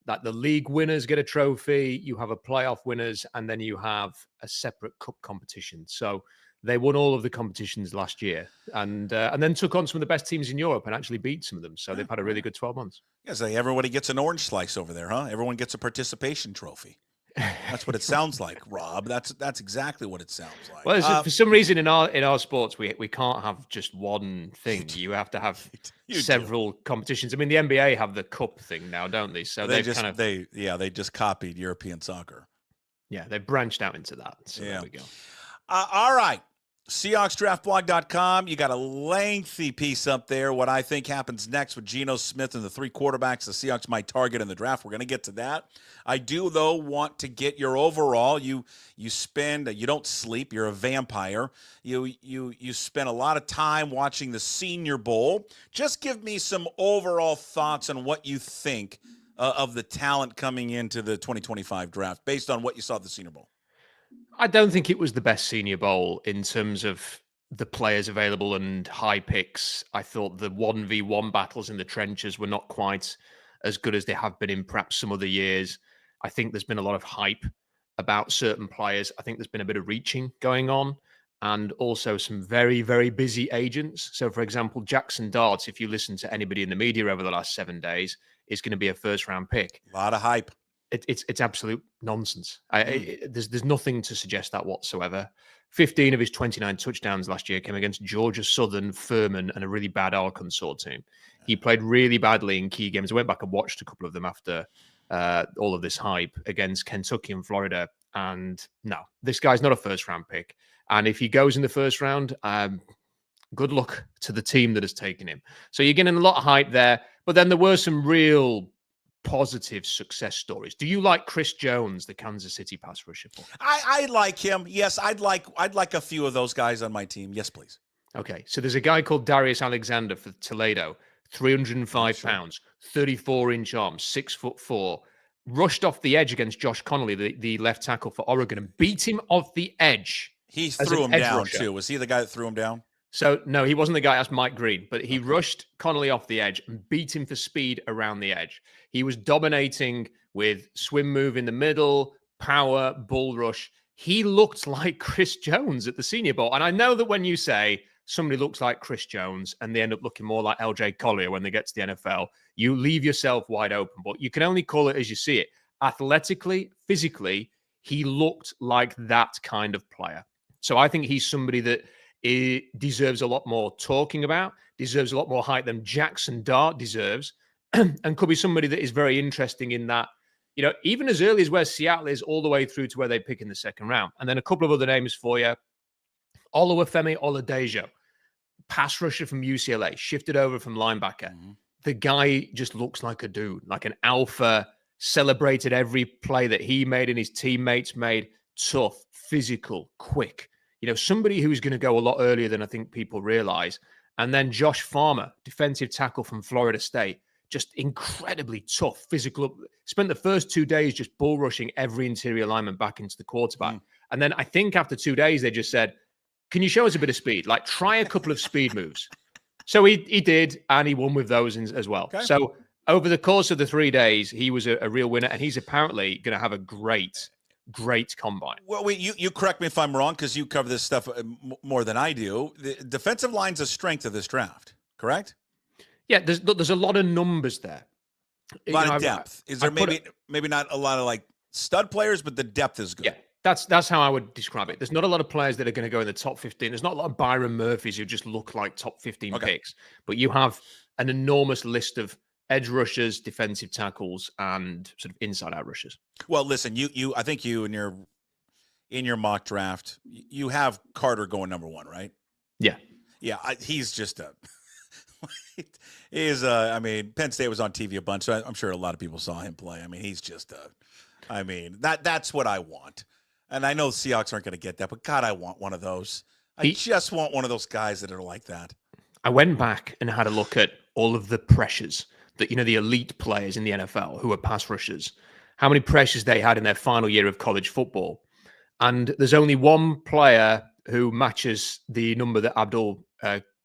that the league winners get a trophy, you have a playoff winners, and then you have a separate cup competition. So they won all of the competitions last year, and then took on some of the best teams in Europe and actually beat some of them. So they've had a really good 12 months. Yeah, so everybody gets an orange slice over there, huh? Everyone gets a participation trophy. That's what it sounds like, Rob. That's exactly what it sounds like. Well, for some reason in our sports, we can't have just one thing. You have to have several competitions. I mean, the NBA have the cup thing now, don't they? So they just copied European soccer. Yeah, they branched out into that. So there we go. All right. SeahawksDraftBlog.com. You got a lengthy piece up there. What I think happens next with Geno Smith and the 3 quarterbacks the Seahawks might target in the draft. We're going to get to that. I do, though, want to get your overall. You don't sleep. You're a vampire. You spend a lot of time watching the Senior Bowl. Just give me some overall thoughts on what you think of the talent coming into the 2025 draft based on what you saw at the Senior Bowl. I don't think it was the best Senior Bowl in terms of the players available and high picks. I thought the 1v1 battles in the trenches were not quite as good as they have been in perhaps some other years. I think there's been a lot of hype about certain players. I think there's been a bit of reaching going on, and also some very, very busy agents. So, for example, Jackson Darts, if you listen to anybody in the media over the last 7 days, is going to be a first-round pick. A lot of hype. It's absolute nonsense. There's nothing to suggest that whatsoever. 15 of his 29 touchdowns last year came against Georgia Southern, Furman, and a really bad Arkansas team. He played really badly in key games. I went back and watched a couple of them after all of this hype against Kentucky and Florida. And no, this guy's not a first-round pick. And if he goes in the first round, good luck to the team that has taken him. So you're getting a lot of hype there. But then there were some real positive success stories. Do you like Chris Jones, the Kansas City pass rusher? I like him. Yes, I'd like a few of those guys on my team. Yes, please. Okay, so there's a guy called Darius Alexander for Toledo, 305 pounds, 34-inch arms, 6'4", rushed off the edge against Josh Connolly, the left tackle for Oregon, and beat him off the edge. He threw him down too. Was he the guy that threw him down? So, no, he wasn't the guy. That's Mike Green. But he rushed Connolly off the edge and beat him for speed around the edge. He was dominating with swim move in the middle, power, bull rush. He looked like Chris Jones at the Senior Bowl. And I know that when you say somebody looks like Chris Jones and they end up looking more like LJ Collier when they get to the NFL, you leave yourself wide open. But you can only call it as you see it. Athletically, physically, he looked like that kind of player. So I think he's somebody that deserves a lot more talking about, deserves a lot more hype than Jackson Dart deserves, and could be somebody that is very interesting in that, even as early as where Seattle is all the way through to where they pick in the second round. And then a couple of other names for you. Oluwafemi Oladejo, pass rusher from UCLA, shifted over from linebacker. Mm-hmm. The guy just looks like a dude, like an alpha, celebrated every play that he made and his teammates made, tough, physical, quick. Somebody who's going to go a lot earlier than I think people realize. And then Josh Farmer, defensive tackle from Florida State, just incredibly tough, physical. Spent the first 2 days just bull rushing every interior lineman back into the quarterback. And then I think after 2 days, they just said, can you show us a bit of speed? Like, try a couple of speed moves. So he did, and he won with those as well. Okay. So over the course of the 3 days, he was a real winner, and he's apparently going to have a great combine. Well, you correct me if I'm wrong, because you cover this stuff more than I do. The defensive line's a strength of this draft, correct? Yeah, there's a lot of numbers there. A lot of depth. Is there maybe not a lot of like stud players, but the depth is good? Yeah, that's how I would describe it. There's not a lot of players that are going to go in the top 15. There's not a lot of Byron Murphys who just look like top 15 picks, but you have an enormous list of edge rushers, defensive tackles, and sort of inside-out rushers. Well, listen, I think you in your mock draft, you have Carter going number 1, right? Yeah. Yeah, he's just I mean, Penn State was on TV a bunch, so I'm sure a lot of people saw him play. I mean, he's just that's what I want. And I know the Seahawks aren't going to get that, but God, I want one of those. I just want one of those guys that are like that. I went back and had a look at all of the pressures the elite players in the NFL who are pass rushers, how many pressures they had in their final year of college football. And there's only one player who matches the number that Abdul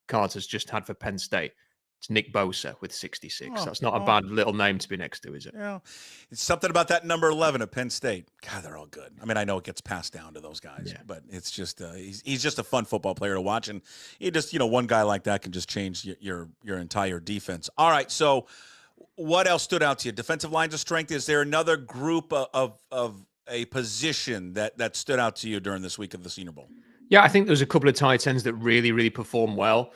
Carter's just had for Penn State. It's Nick Bosa with 66. That's not a bad little name to be next to, is it? Yeah, it's something about that number 11 at Penn State. God, they're all good. I mean, I know it gets passed down to those guys, but it's just he's just a fun football player to watch, and he just one guy like that can just change your entire defense. All right, so what else stood out to you? Defensive lines of strength. Is there another group of a position that stood out to you during this week of the Senior Bowl? Yeah, I think there's a couple of tight ends that really, really performed well.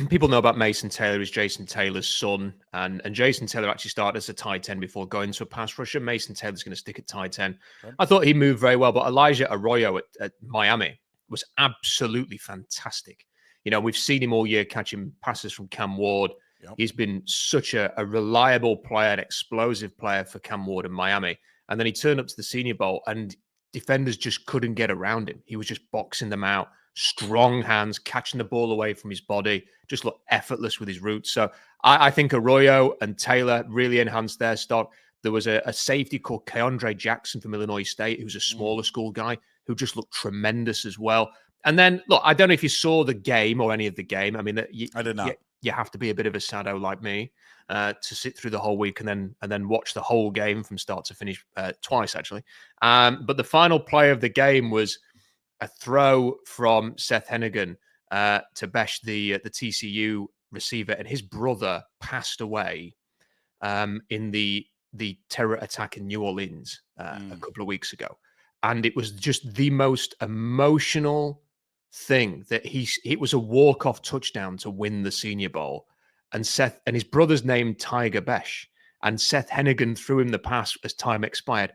People know about Mason Taylor, who's Jason Taylor's son, and Jason Taylor actually started as a tight end before going to a pass rusher. Mason Taylor's going to stick at tight end. Okay. I thought he moved very well, but Elijah Arroyo at Miami was absolutely fantastic. We've seen him all year catching passes from Cam Ward. Yep. He's been such a reliable player, an explosive player for Cam Ward in Miami. And then he turned up to the Senior Bowl and defenders just couldn't get around him. He was just boxing them out, strong hands, catching the ball away from his body, just looked effortless with his roots. So I think Arroyo and Taylor really enhanced their stock. There was a safety called Keandre Jackson from Illinois State, who's a smaller school guy, who just looked tremendous as well. And then, look, I don't know if you saw the game or any of the game. I mean, I did not. You have to be a bit of a sado like me to sit through the whole week and then watch the whole game from start to finish twice, actually. But the final play of the game was a throw from Seth Hennigan to Besh, the TCU receiver, and his brother passed away in the terror attack in New Orleans a couple of weeks ago. And it was just the most emotional thing that it was a walk-off touchdown to win the Senior Bowl. And his brother's named Tiger Besh. And Seth Hennigan threw him the pass as time expired.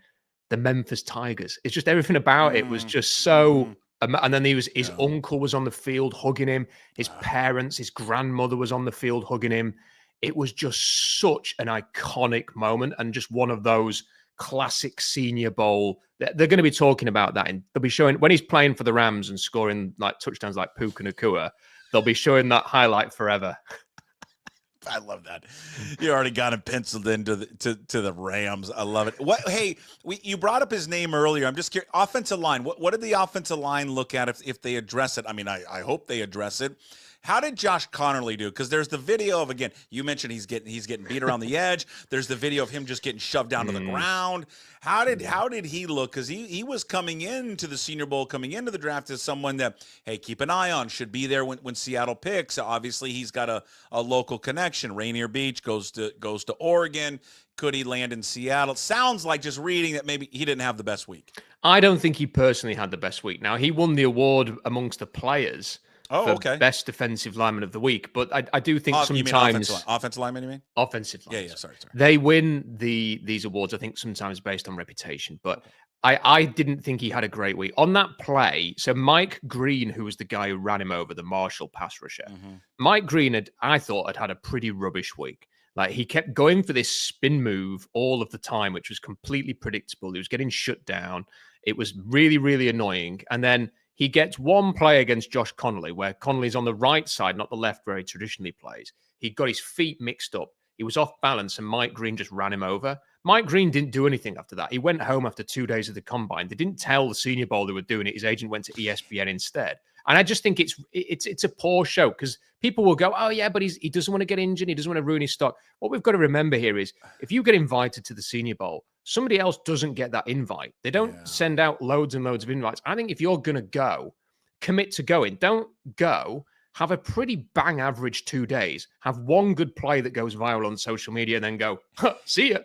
The Memphis Tigers. It's just everything about it was just so. And then his uncle was on the field hugging him. His parents, his grandmother was on the field hugging him. It was just such an iconic moment and just one of those classic Senior Bowl. They're going to be talking about that. And they'll be showing when he's playing for the Rams and scoring like touchdowns like Puka Nacua. They'll be showing that highlight forever. I love that. You already got him penciled into the Rams. I love it. Hey, you brought up his name earlier. I'm just curious. Offensive line. What did the offensive line look at if they address it? I mean, I hope they address it. How did Josh Connerly do? Because there's the video of, again, you mentioned he's getting beat around the edge. There's the video of him just getting shoved down to the ground. How did he look? Because he was coming into the Senior Bowl, coming into the draft as someone that, hey, keep an eye on, should be there when Seattle picks. Obviously, he's got a local connection. Rainier Beach goes to Oregon. Could he land in Seattle? Sounds like, just reading, that maybe he didn't have the best week. I don't think he personally had the best week. Now, he won the award amongst the players. For best defensive lineman of the week. But I do think sometimes... Offensive lineman, you mean? Offensive lineman. Yeah, sorry. They win these awards, I think, sometimes based on reputation. But I didn't think he had a great week. On that play, so Mike Green, who was the guy who ran him over, the Marshall pass rusher, Mike Green I thought had a pretty rubbish week. Like, he kept going for this spin move all of the time, which was completely predictable. He was getting shut down. It was really, really annoying. And then he gets one play against Josh Connerly, where Connolly's on the right side, not the left where he traditionally plays. He got his feet mixed up. He was off balance, and Mike Green just ran him over. Mike Green didn't do anything after that. He went home after 2 days of the combine. They didn't tell the Senior Bowl they were doing it. His agent went to ESPN instead. And I just think it's a poor show, because people will go, oh, yeah, but he doesn't want to get injured. He doesn't want to ruin his stock. What we've got to remember here is, if you get invited to the Senior Bowl, somebody else doesn't get that invite. They don't send out loads and loads of invites. I think if you're going to go, commit to going. Don't go. Have a pretty bang average 2 days. Have one good play that goes viral on social media, and then go, see ya.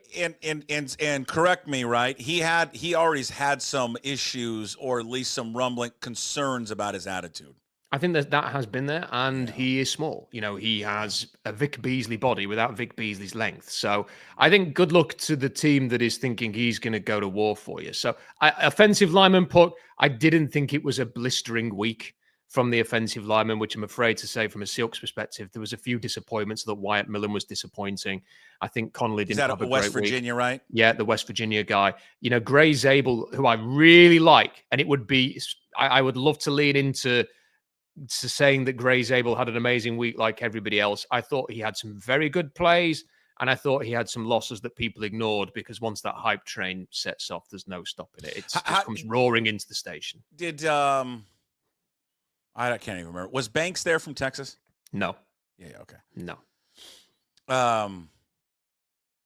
And correct me, right? He already had some issues, or at least some rumbling concerns about his attitude. I think that has been there, and he is small. He has a Vic Beasley body without Vic Beasley's length. So I think good luck to the team that is thinking he's going to go to war for you. So offensive lineman Puck, I didn't think it was a blistering week from the offensive lineman, which I'm afraid to say from a Silks perspective, there was a few disappointments. That Wyatt Millen was disappointing. I think Connolly didn't have a great week. Is that West Virginia, right? Yeah, the West Virginia guy. Gray Zabel, who I really like, and it would be, I would love to lean into saying that Gray Zabel had an amazing week like everybody else. I thought he had some very good plays, And I thought he had some losses that people ignored because once that hype train sets off, there's no stopping it. It just comes roaring into the station. Did I can't even remember. Was Banks there from Texas? No. Yeah, okay. No.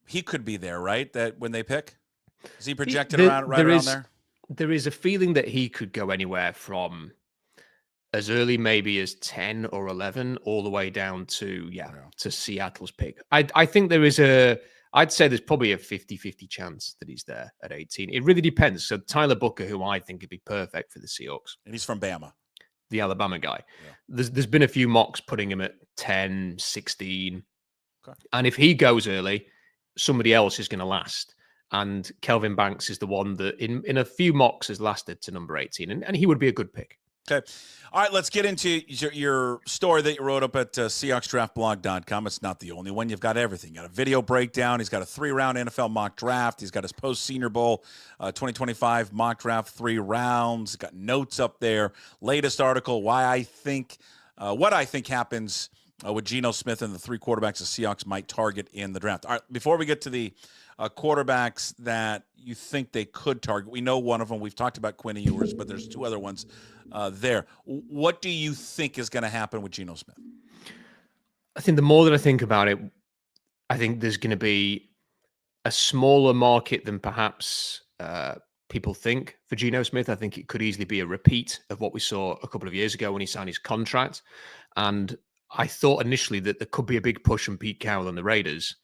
He could be there, right? That when they pick? Is he projected around there? There is a feeling that he could go anywhere from as early maybe as 10 or 11 all the way down to to Seattle's pick. I think there is I'd say there's probably a 50-50 chance that he's there at 18. It really depends. So Tyler Booker, who I think would be perfect for the Seahawks. And he's from Bama. The Alabama guy. Yeah. There's been a few mocks putting him at 10, 16. Okay. And if he goes early, somebody else is going to last. And Kelvin Banks is the one that in a few mocks has lasted to number 18. And he would be a good pick. Okay. All right, let's get into your story that you wrote up at SeahawksDraftBlog.com. It's not the only one. You've got everything. You got a video breakdown. He's got a 3-round NFL mock draft. He's got his post-Senior Bowl 2025 mock draft, 3 rounds. He's got notes up there. Latest article, what I think happens with Geno Smith and the 3 quarterbacks the Seahawks might target in the draft. All right, before we get to the quarterbacks that you think they could target, we know one of them. We've talked about Quinn Ewers, but there's 2 other ones there. What do you think is going to happen with Geno Smith? I think the more that I think about it, I think there's going to be a smaller market than perhaps people think for Geno Smith. I think it could easily be a repeat of what we saw a couple of years ago when he signed his contract. And I thought initially that there could be a big push from Pete Carroll and the Raiders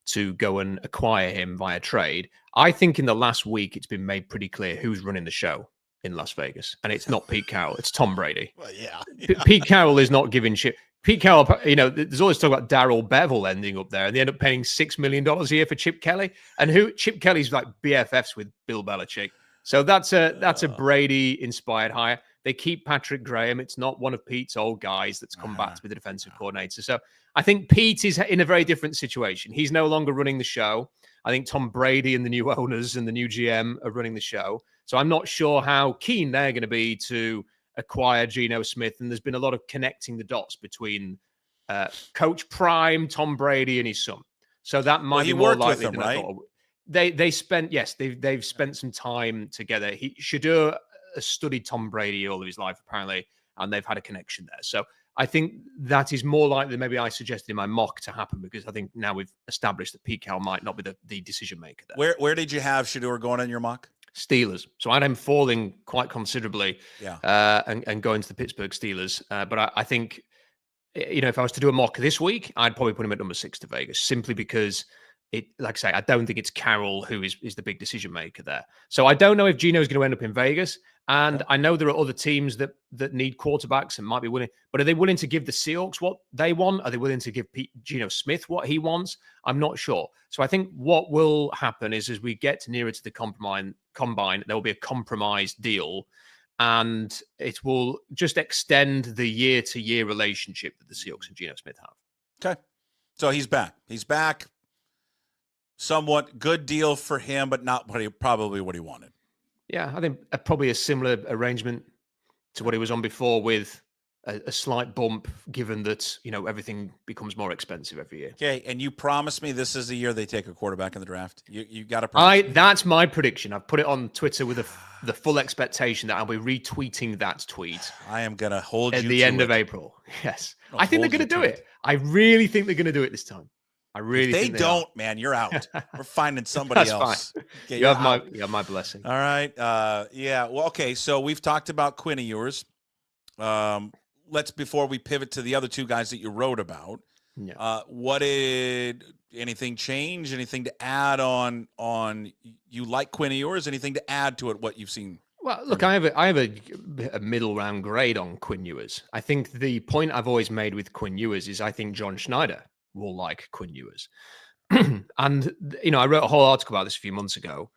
to go and acquire him via trade. I think in the last week, it's been made pretty clear who's running the show in Las Vegas. And it's not Pete Carroll, it's Tom Brady. Well, yeah. Pete Carroll is not giving shit. Pete Carroll, there's always talk about Darrell Bevel ending up there, and they end up paying $6 million a year for Chip Kelly. And Chip Kelly's like BFFs with Bill Belichick. So that's a Brady-inspired hire. They keep Patrick Graham. It's not one of Pete's old guys that's come back to be the defensive coordinator. So I think Pete is in a very different situation. He's no longer running the show. I think Tom Brady and the new owners and the new GM are running the show. So I'm not sure how keen they're going to be to acquire Geno Smith. And there's been a lot of connecting the dots between Coach Prime, Tom Brady, and his son. So that might be more likely than I thought. They've spent some time together. Shadeur has studied Tom Brady all of his life, apparently, and they've had a connection there. So I think that is more likely than maybe I suggested in my mock to happen, because I think now we've established that Pete Carroll might not be the decision maker there. Where did you have Shadeur going in your mock? Steelers. So I had him falling quite considerably and going to the Pittsburgh Steelers. But I think, if I was to do a mock this week, I'd probably put him at number 6 to Vegas, simply because like I say, I don't think it's Carroll who is the big decision maker there. So I don't know if Geno is going to end up in Vegas. And I know there are other teams that need quarterbacks and might be willing, but are they willing to give the Seahawks what they want? Are they willing to give Geno Smith what he wants? I'm not sure. So I think what will happen is as we get nearer to the combine, there will be a compromised deal, and it will just extend the year-to-year relationship that the Seahawks and Geno Smith have. Okay. So he's back. He's back. Somewhat good deal for him, but not probably what he wanted. Yeah, I think probably a similar arrangement to what he was on before, with a slight bump, given that, everything becomes more expensive every year. Okay, and you promised me this is the year they take a quarterback in the draft. You got to. That's my prediction. I've put it on Twitter with the full expectation that I'll be retweeting that tweet. I am going to hold you at the end of April. Yes, I think they're going to do it. I really think they're going to do it this time. I really think they don't, man. You're out. We're finding somebody else. Fine. Okay, you have my blessing. All right. Yeah. Well, okay. So we've talked about Quinn Ewers. Before we pivot to the other 2 guys that you wrote about. Yeah. What did anything change? Anything to add on you like Quinn Ewers? Anything to add to it? What you've seen? Well, look, I have a middle round grade on Quinn Ewers. I think the point I've always made with Quinn Ewers is I think John Schneider will like Quinn Ewers. And, I wrote a whole article about this a few months ago.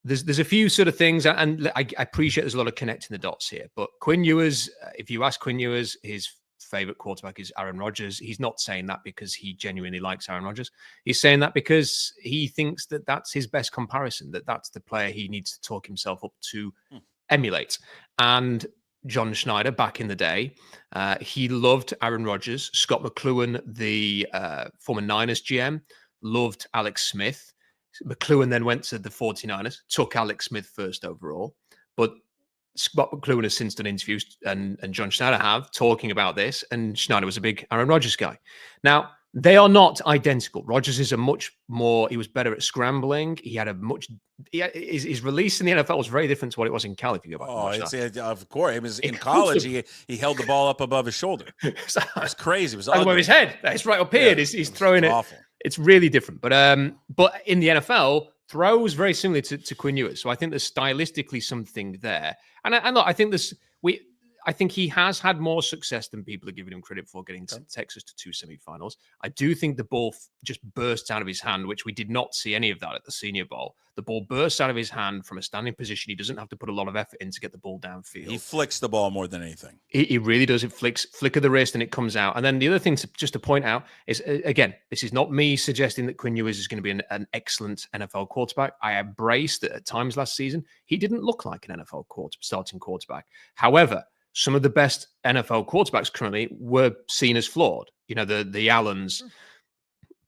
There's a few sort of things, and I appreciate there's a lot of connecting the dots here. But Quinn Ewers, if you ask Quinn Ewers, his favorite quarterback is Aaron Rodgers. He's not saying that because he genuinely likes Aaron Rodgers. He's saying that because he thinks that that's his best comparison, that's the player he needs to talk himself up to emulate. And John Schneider, back in the day, he loved Aaron Rodgers. Scott McCloughan, the former Niners GM, loved Alex Smith. McLuhan then went to the 49ers, took Alex Smith first overall. But Scott McLuhan has since done interviews, and John Schneider have, talking about this, and Schneider was a big Aaron Rodgers guy. Now, they are not identical. Rodgers is he was better at scrambling. He had his release in the NFL was very different to what it was in Cal, if you go back and watch that. Of course. It was in college, he held the ball up above his shoulder. It was crazy. It was above his head. It's right up here. Yeah, he's throwing it. Awful. It's really different. But in the NFL, throws very similar to Quinn Ewers. So I think there's stylistically something there. And look, I think he has had more success than people are giving him credit for, getting Texas to 2 semifinals. I do think the ball just bursts out of his hand, which we did not see any of that at the Senior Bowl. The ball bursts out of his hand from a standing position. He doesn't have to put a lot of effort in to get the ball downfield. He flicks the ball more than anything. He really does. It flick of the wrist and it comes out. And then the other thing to point out is, again, this is not me suggesting that Quinn Ewers is going to be an excellent NFL quarterback. I embrace that at times last season, he didn't look like an NFL starting quarterback. However, some of the best NFL quarterbacks currently were seen as flawed. The Allens.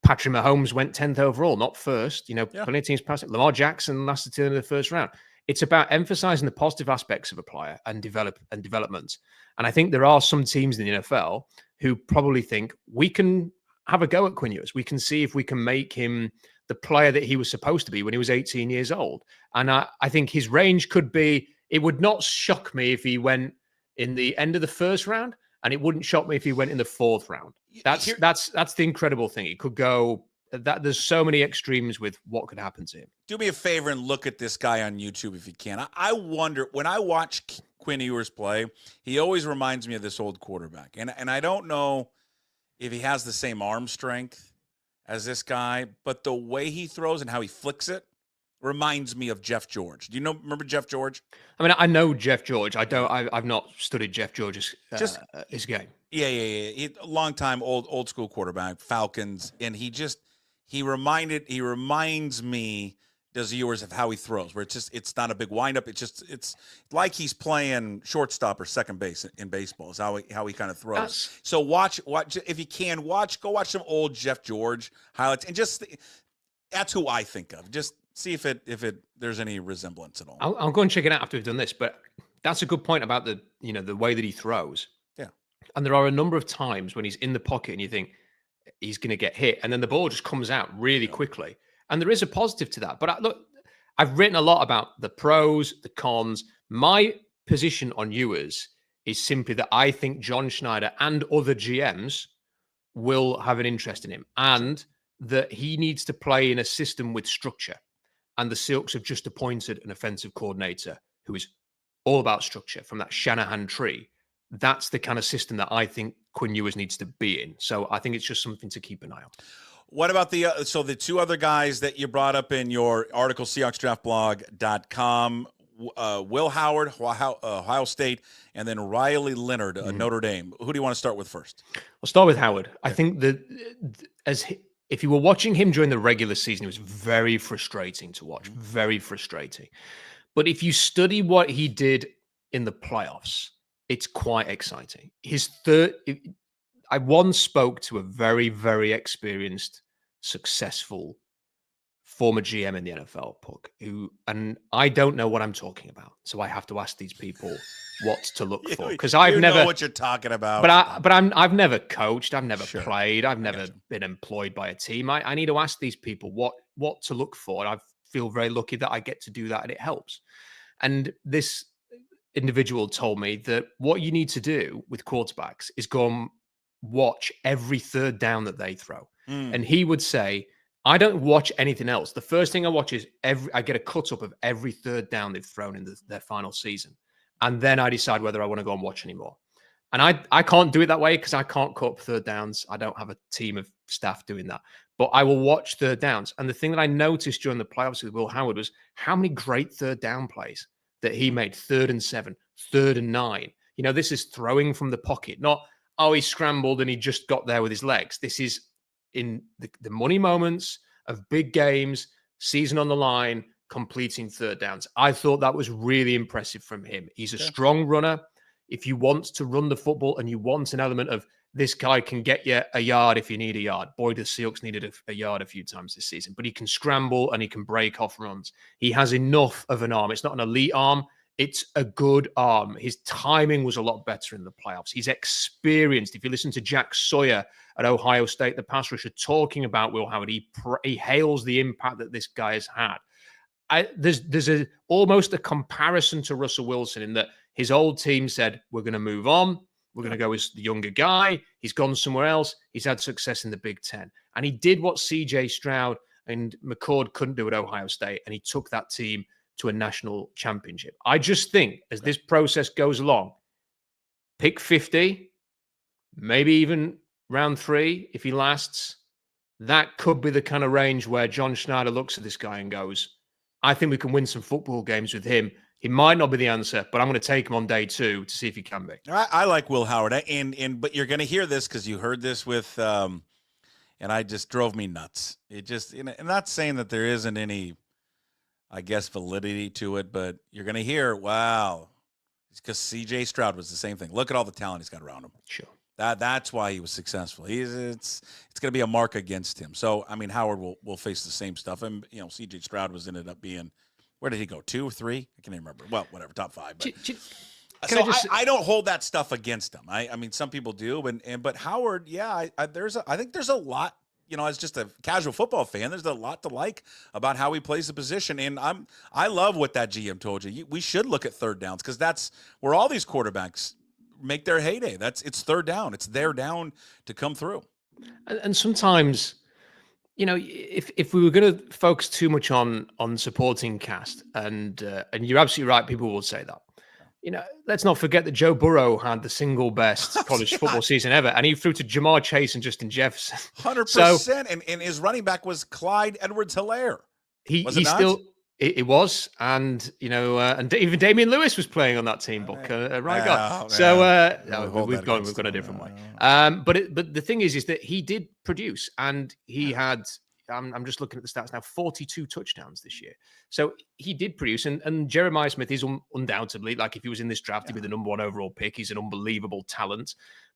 Patrick Mahomes went 10th overall, not first. Plenty of teams passed it. Lamar Jackson lasted till the first round. It's about emphasizing the positive aspects of a player and development. And I think there are some teams in the NFL who probably think we can have a go at Quinn Ewers. We can see if we can make him the player that he was supposed to be when he was 18 years old. And I think his range could be, it would not shock me if he went in the end of the first round, and it wouldn't shock me if he went in the 4th round. That's the incredible thing. It could go that. There's so many extremes with what could happen to him. Do me a favor and look at this guy on YouTube if you can. I wonder, when I watch Quinn Ewers play, he always reminds me of this old quarterback, and I don't know if he has the same arm strength as this guy, but the way he throws and how he flicks it reminds me of Jeff George. Do you remember Jeff George? I mean, I know Jeff George. I've not studied Jeff George's his game. Yeah. He, long time old school quarterback, Falcons, and he reminds me, does Ewers, of how he throws, where it's not a big windup. It's like he's playing shortstop or second base in baseball. Is how he kind of throws. So watch if you can go watch some old Jeff George highlights, and that's who I think of. Just see if there's any resemblance at all. I'll go and check it out after we've done this, but that's a good point about the way that he throws. Yeah. And there are a number of times when he's in the pocket and you think he's going to get hit, and then the ball just comes out really quickly. And there is a positive to that. But look, I've written a lot about the pros, the cons. My position on Ewers is simply that I think John Schneider and other GMs will have an interest in him, and that he needs to play in a system with structure. And the Seahawks have just appointed an offensive coordinator who is all about structure from that Shanahan tree. That's the kind of system that I think Quinn Ewers needs to be in. So I think it's just something to keep an eye on. What about the 2 other guys that you brought up in your article, SeahawksDraftBlog.com, Will Howard, Ohio State, and then Riley Leonard, Notre Dame. Who do you want to start with first? I'll start with Howard. I think that if you were watching him during the regular season, it was very frustrating to watch, very frustrating. But if you study what he did in the playoffs, it's quite exciting. I once spoke to a very, very experienced, successful former GM in the NFL, Puck, and I don't know what I'm talking about. So I have to ask these people what to look for, because I've never know what you're talking about. But I've never coached, I've never played, I've never been employed by a team. I need to ask these people what to look for, and I feel very lucky that I get to do that, and it helps. And this individual told me that what you need to do with quarterbacks is go and watch every third down that they throw. And he would say, I don't watch anything else. The first thing I watch is I get a cut up of every third down they've thrown in their final season. And then I decide whether I want to go and watch anymore. And I can't do it that way because I can't cut up third downs. I don't have a team of staff doing that. But I will watch third downs. And the thing that I noticed during the playoffs with Will Howard was how many great third down plays that he made. 3rd and 7, 3rd and 9. This is throwing from the pocket, not, he scrambled and he just got there with his legs. This is in the money moments of big games, season on the line, completing third downs. I thought that was really impressive from him. He's a strong runner. If you want to run the football and you want an element of this guy can get you a yard if you need a yard. Boy, the Seahawks needed a yard a few times this season. But he can scramble and he can break off runs. He has enough of an arm. It's not an elite arm. It's a good arm. His timing was a lot better in the playoffs. He's experienced. If you listen to Jack Sawyer at Ohio State, the pass rusher, talking about Will Howard, he hails the impact that this guy has had. There's almost a comparison to Russell Wilson in that his old team said, we're going to move on. We're going to go as the younger guy. He's gone somewhere else. He's had success in the Big Ten. And he did what C.J. Stroud and McCord couldn't do at Ohio State, and he took that team to a national championship. I just think as this process goes along, pick 50, maybe even round 3 if he lasts, that could be the kind of range where John Schneider looks at this guy and goes, I think we can win some football games with him. He might not be the answer, but I'm going to take him on day 2 to see if he can be. I like Will Howard, but you're going to hear this because you heard this with, and I just drove me nuts. It just, I'm not saying that there isn't any, I guess, validity to it, but you're going to hear, wow, it's because C.J. Stroud was the same thing. Look at all the talent he's got around him. Sure. That's why he was successful. It's going to be a mark against him. So, I mean, Howard will face the same stuff. And, C.J. Stroud ended up being, where did he go, 2 or 3? I can't even remember. Well, whatever, top 5. But, I don't hold that stuff against him. I mean, some people do. But Howard, yeah, I think there's a lot, as just a casual football fan, there's a lot to like about how he plays the position. And I love what that GM told you. We should look at third downs because that's where all these quarterbacks make their heyday. It's third down. It's their down to come through. And sometimes, if we were going to focus too much on supporting cast, and you're absolutely right, people will say that. Let's not forget that Joe Burrow had the single best college football season ever, and he threw to Jamar Chase and Justin Jefferson. 100%. And his running back was Clyde Edwards-Helaire. It was, and and even Damian Lewis was playing on that team, Buck. Right, God. So we've gone a different way. But the thing is that he did produce, and he had. I'm just looking at the stats now. 42 touchdowns this year. So he did produce, and Jeremiah Smith is undoubtedly, like if he was in this draft, he'd be the number 1 overall pick. He's an unbelievable talent,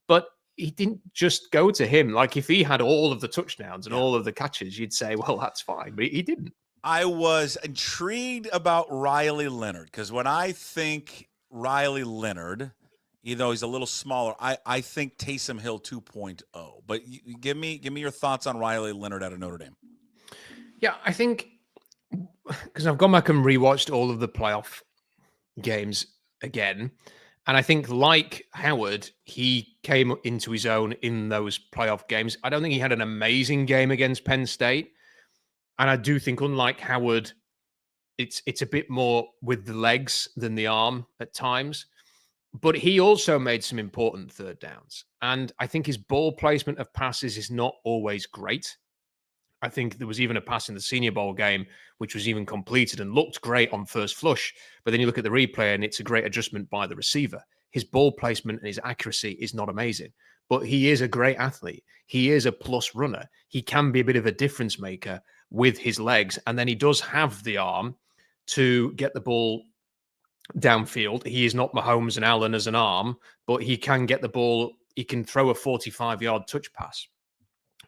but he didn't just go to him. Like if he had all of the touchdowns and all of the catches, you'd say, well, that's fine, but he didn't. I was intrigued about Riley Leonard because when I think Riley Leonard, even though he's a little smaller, I think Taysom Hill 2.0. But give me your thoughts on Riley Leonard out of Notre Dame. Yeah, I think because I've gone back and rewatched all of the playoff games again, and I think like Howard, he came into his own in those playoff games. I don't think he had an amazing game against Penn State. And I do think, unlike Howard, it's a bit more with the legs than the arm at times. But he also made some important third downs. And I think his ball placement of passes is not always great. I think there was even a pass in the Senior Bowl game, which was even completed and looked great on first flush. But then you look at the replay and it's a great adjustment by the receiver. His ball placement and his accuracy is not amazing. But he is a great athlete. He is a plus runner. He can be a bit of a difference maker with his legs. And then he does have the arm to get the ball downfield. He is not Mahomes and Allen as an arm, but he can get the ball. He can throw a 45-yard touch pass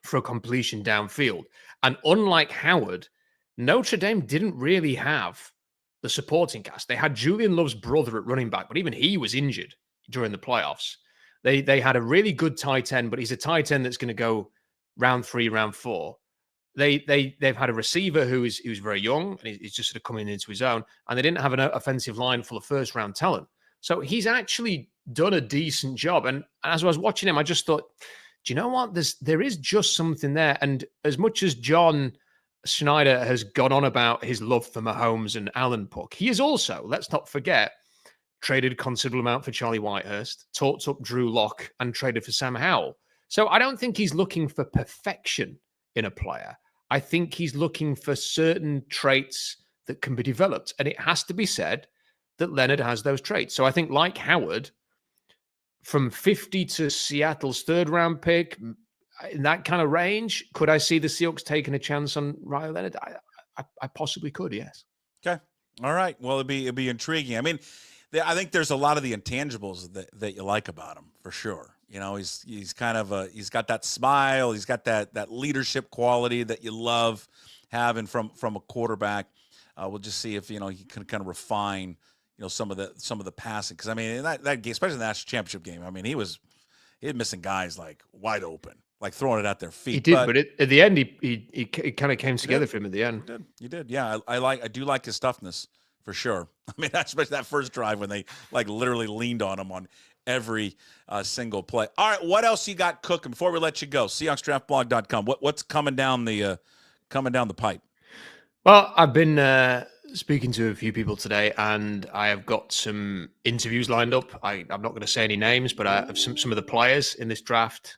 for a completion downfield. And unlike Howard, Notre Dame didn't really have the supporting cast. They had Julian Love's brother at running back, but even he was injured during the playoffs. They had a really good tight end, but he's a tight end that's going to go round 3, round 4. They've had a receiver who's very young and he's just sort of coming into his own, and they didn't have an offensive line full of first round talent. So he's actually done a decent job. And as I was watching him, I just thought, do you know what? There is just something there. And as much as John Schneider has gone on about his love for Mahomes and Allen Puck, he is also, let's not forget, traded a considerable amount for Charlie Whitehurst, talked up Drew Lock, and traded for Sam Howell. So I don't think he's looking for perfection in a player. I think he's looking for certain traits that can be developed. And it has to be said that Leonard has those traits. So I think like Howard, from 50 to Seattle's third round pick, in that kind of range, could I see the Seahawks taking a chance on Riley Leonard? I possibly could, yes. Okay. All right. Well, it'd be intriguing. I mean, I think there's a lot of the intangibles that you like about him, for sure. You know, he's kind of he's got that smile. He's got that leadership quality that you love having from a quarterback. We'll just see if, you know, he can kind of refine, you know, some of the passing. Because I mean, in that game, especially in the national championship game, I mean, he had missing guys like wide open, like throwing it at their feet. He did, but at the end, he kind of came together for him at the end. You did. Yeah, I do like his toughness for sure. I mean, especially that first drive when they like literally leaned on him on every single play. All right, what else you got cooking before we let you go? SeahawksDraftBlog.com. What's coming down the pipe? Well, I've been speaking to a few people today, and I have got some interviews lined up. I'm not going to say any names, but I have some of the players in this draft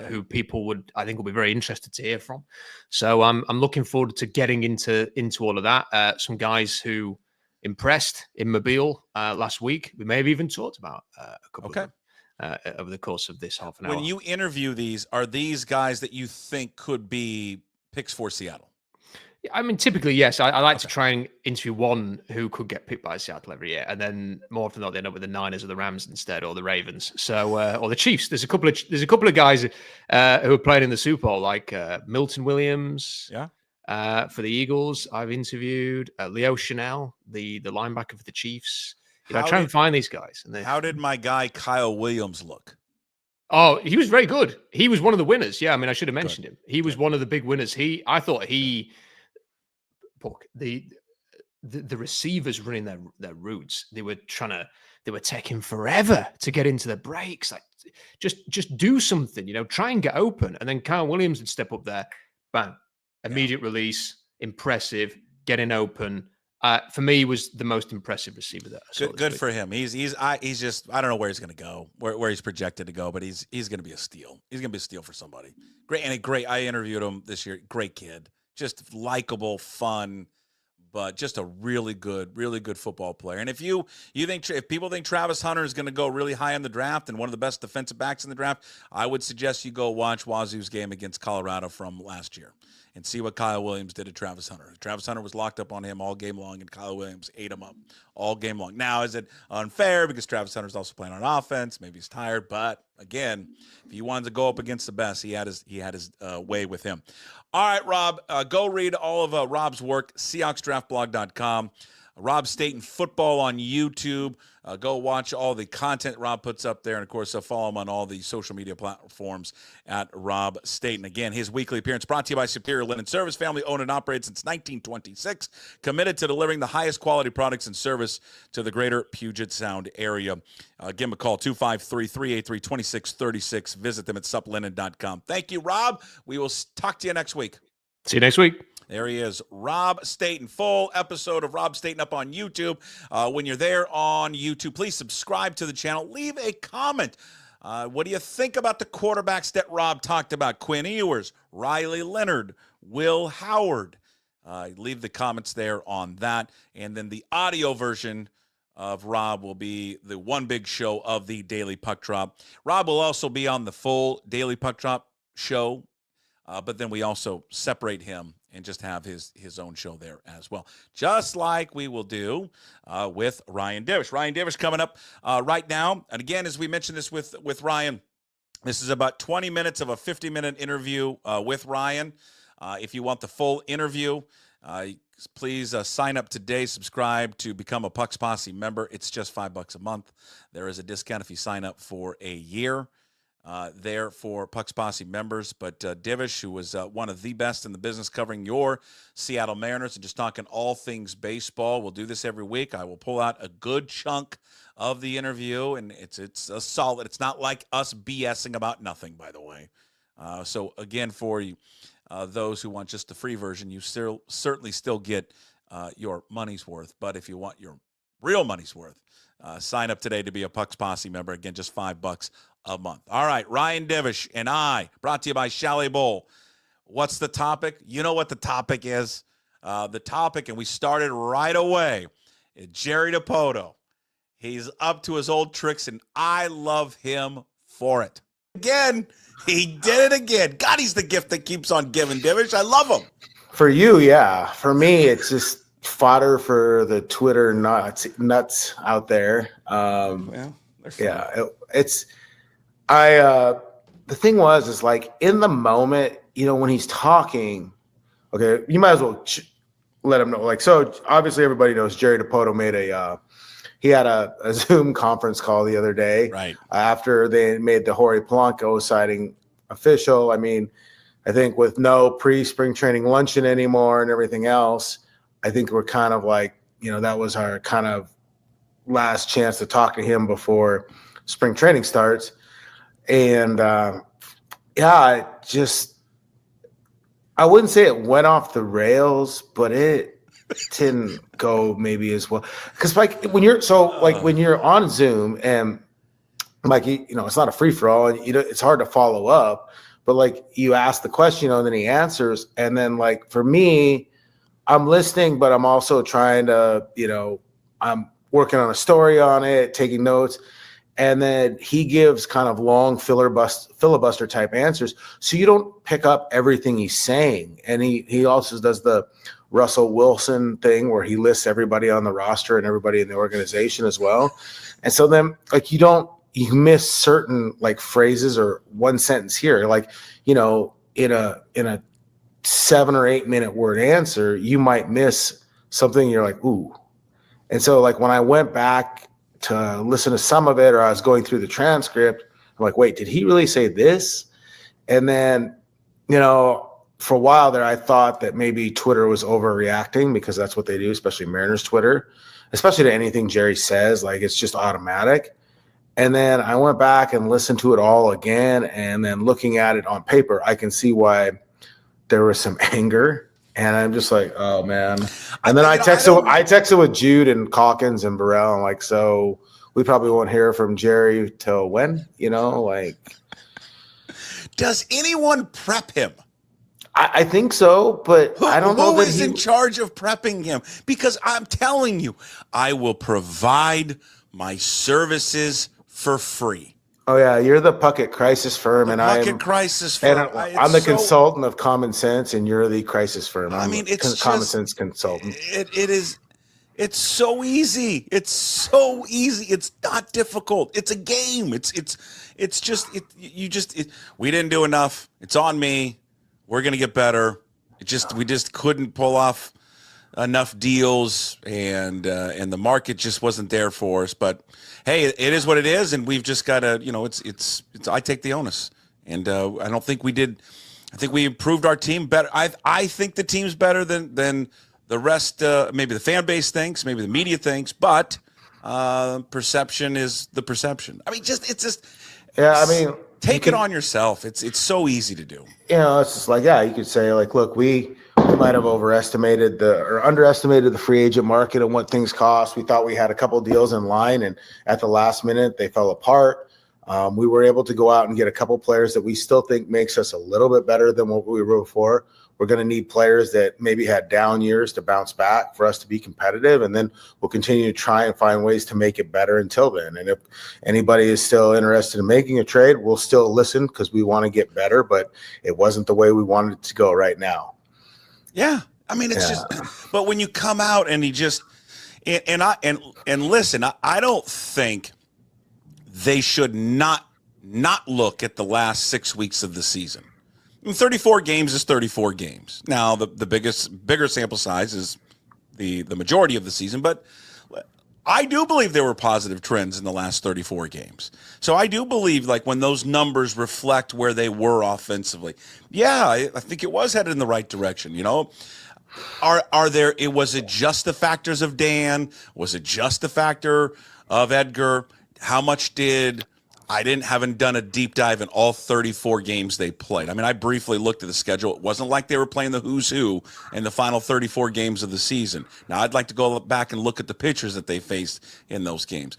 who people I think will be very interested to hear from. So I'm looking forward to getting into all of that. Some guys who impressed in Mobile last week. We may have even talked about a couple of them over the course of this half an hour. When you interview these, are these guys that you think could be picks for Seattle? I mean, typically, yes. I like to try and interview one who could get picked by Seattle every year, and then more often than not, they end up with the Niners or the Rams instead, or the Ravens. So, or the Chiefs. There's a couple of guys who are playing in the Super Bowl, like Milton Williams. Yeah. For the Eagles, I've interviewed Leo Chanel, the linebacker for the Chiefs. I try and find these guys. And how did my guy Kyle Williams look? Oh, he was very good. He was one of the winners. Yeah, I mean, I should have mentioned him. He was one of the big winners. I thought the receivers running their routes, they were taking forever to get into the breaks. Like, just do something, you know, try and get open. And then Kyle Williams would step up there, bang, immediate release, impressive, getting open. For me, was the most impressive receiver that I saw. Good for him. He's just, I don't know where he's going to go, where he's projected to go, but he's going to be a steal. He's going to be a steal for somebody. Great. I interviewed him this year. Great kid. Just likable, fun, but just a really good football player. And if people think Travis Hunter is going to go really high in the draft and one of the best defensive backs in the draft, I would suggest you go watch Wazoo's game against Colorado from last year and see what Kyle Williams did to Travis Hunter. Travis Hunter was locked up on him all game long, and Kyle Williams ate him up all game long. Now, is it unfair because Travis Hunter's also playing on offense? Maybe he's tired, but again, if he wanted to go up against the best, he had his way with him. All right, Rob, go read all of Rob's work, SeahawksDraftBlog.com. Rob Staton Football on YouTube. Go watch all the content Rob puts up there. And, of course, follow him on all the social media platforms at Rob Staton. Again, his weekly appearance brought to you by Superior Linen Service, family owned and operated since 1926, committed to delivering the highest quality products and service to the greater Puget Sound area. Give them a call, 253-383-2636. Visit them at suplinen.com. Thank you, Rob. We will talk to you next week. See you next week. There he is, Rob Staton. Full episode of Rob Staton up on YouTube. When you're there on YouTube, please subscribe to the channel. Leave a comment. What do you think about the quarterbacks that Rob talked about? Quinn Ewers, Riley Leonard, Will Howard. Leave the comments there on that. And then the audio version of Rob will be the one big show of the Daily Puck Drop. Rob will also be on the full Daily Puck Drop show, but then we also separate him and just have his own show there as well, just like we will do with Ryan Divish. Ryan Divish coming up right now. And again, as we mentioned this with Ryan, this is about 20 minutes of a 50-minute interview with Ryan. If you want the full interview, please sign up today. Subscribe to become a Pucks Posse member. It's just $5 a month. There is a discount if you sign up for a year. There for Pucks Posse members. But Divish, who was one of the best in the business covering your Seattle Mariners and just talking all things baseball. We'll do this every week. I will pull out a good chunk of the interview, and it's a solid. It's not like us BSing about nothing, by the way. So again, for you, those who want just the free version, you certainly still get your money's worth. But if you want your real money's worth, sign up today to be a Pucks Posse member. Again, just $5 a month. All right, Ryan Divish and I, brought to you by Chalet Bowl. What's the topic? You know what the topic is. The topic, and we started right away, Jerry Dipoto. He's up to his old tricks, and I love him for it. Again, he did it again. God, he's the gift that keeps on giving, Divish. I love him. For you, yeah. For me, it's just fodder for the Twitter nuts out there. Well, yeah, it's. The thing is like in the moment, when he's talking, okay, you might as well let him know. Like, so obviously everybody knows Jerry Dipoto made he had a Zoom conference call the other day, right after they made the Jorge Polanco signing official. I mean, I think with no pre-spring training luncheon anymore and everything else, I think we're kind of like, that was our kind of last chance to talk to him before spring training starts. And I wouldn't say it went off the rails, but it didn't go maybe as well. Because like when you're on Zoom and like, it's not a free for all, and it's hard to follow up, but like you ask the question, and then he answers. And then like for me, I'm listening, but I'm also trying to, I'm working on a story on it, taking notes. And then he gives kind of long filibuster type answers. So you don't pick up everything he's saying. And he also does the Russell Wilson thing where he lists everybody on the roster and everybody in the organization as well. And so then like you miss certain like phrases or one sentence here, like, in a 7 or 8 minute word answer, you might miss something. You're like, ooh. And so like when I went back to listen to some of it, or I was going through the transcript, I'm like, wait, did he really say this? And then, for a while there, I thought that maybe Twitter was overreacting because that's what they do, especially Mariners Twitter, especially to anything Jerry says, like it's just automatic. And then I went back and listened to it all again. And then looking at it on paper, I can see why there was some anger. And I'm just like, oh man. And then I texted with Jude and Calkins and Burrell. I'm like, so we probably won't hear from Jerry till when? Like, does anyone prep him? I think so, but I don't know who is in charge of prepping him. Because I'm telling you, I will provide my services for free. Oh yeah, you're the Puckett crisis firm, and I'm the consultant of common sense, and you're the crisis firm. It's common sense consultant. It's so easy. It's so easy. It's not difficult. It's a game. We didn't do enough. It's on me. We're gonna get better. We just couldn't pull off enough deals, and the market just wasn't there for us. But hey, it is what it is, and we've just got to, it's. I take the onus, and I don't think we did. I think we improved our team better. I think the team's better than the rest. Maybe the fan base thinks, maybe the media thinks, but perception is the perception. I mean, take it on yourself. It's so easy to do. It's just like, you could say like, look, we might have overestimated or underestimated the free agent market and what things cost. We thought we had a couple deals in line, and at the last minute they fell apart. We were able to go out and get a couple players that we still think makes us a little bit better than what we were before. We're going to need players that maybe had down years to bounce back for us to be competitive. And then we'll continue to try and find ways to make it better until then. And if anybody is still interested in making a trade, we'll still listen because we want to get better, but it wasn't the way we wanted it to go right now. Yeah. I mean, it's just, but when you come out and he just, and listen, I don't think they should not look at the last 6 weeks of the season. 34 games is 34 games. Now, the bigger sample size is the majority of the season, but I do believe there were positive trends in the last 34 games. So I do believe, like, when those numbers reflect where they were offensively, I think it was headed in the right direction, Was it just the factors of Dan? Was it just the factor of Edgar? How much haven't done a deep dive in all 34 games they played. I mean, I briefly looked at the schedule. It wasn't like they were playing the who's who in the final 34 games of the season. Now, I'd like to go back and look at the pitchers that they faced in those games.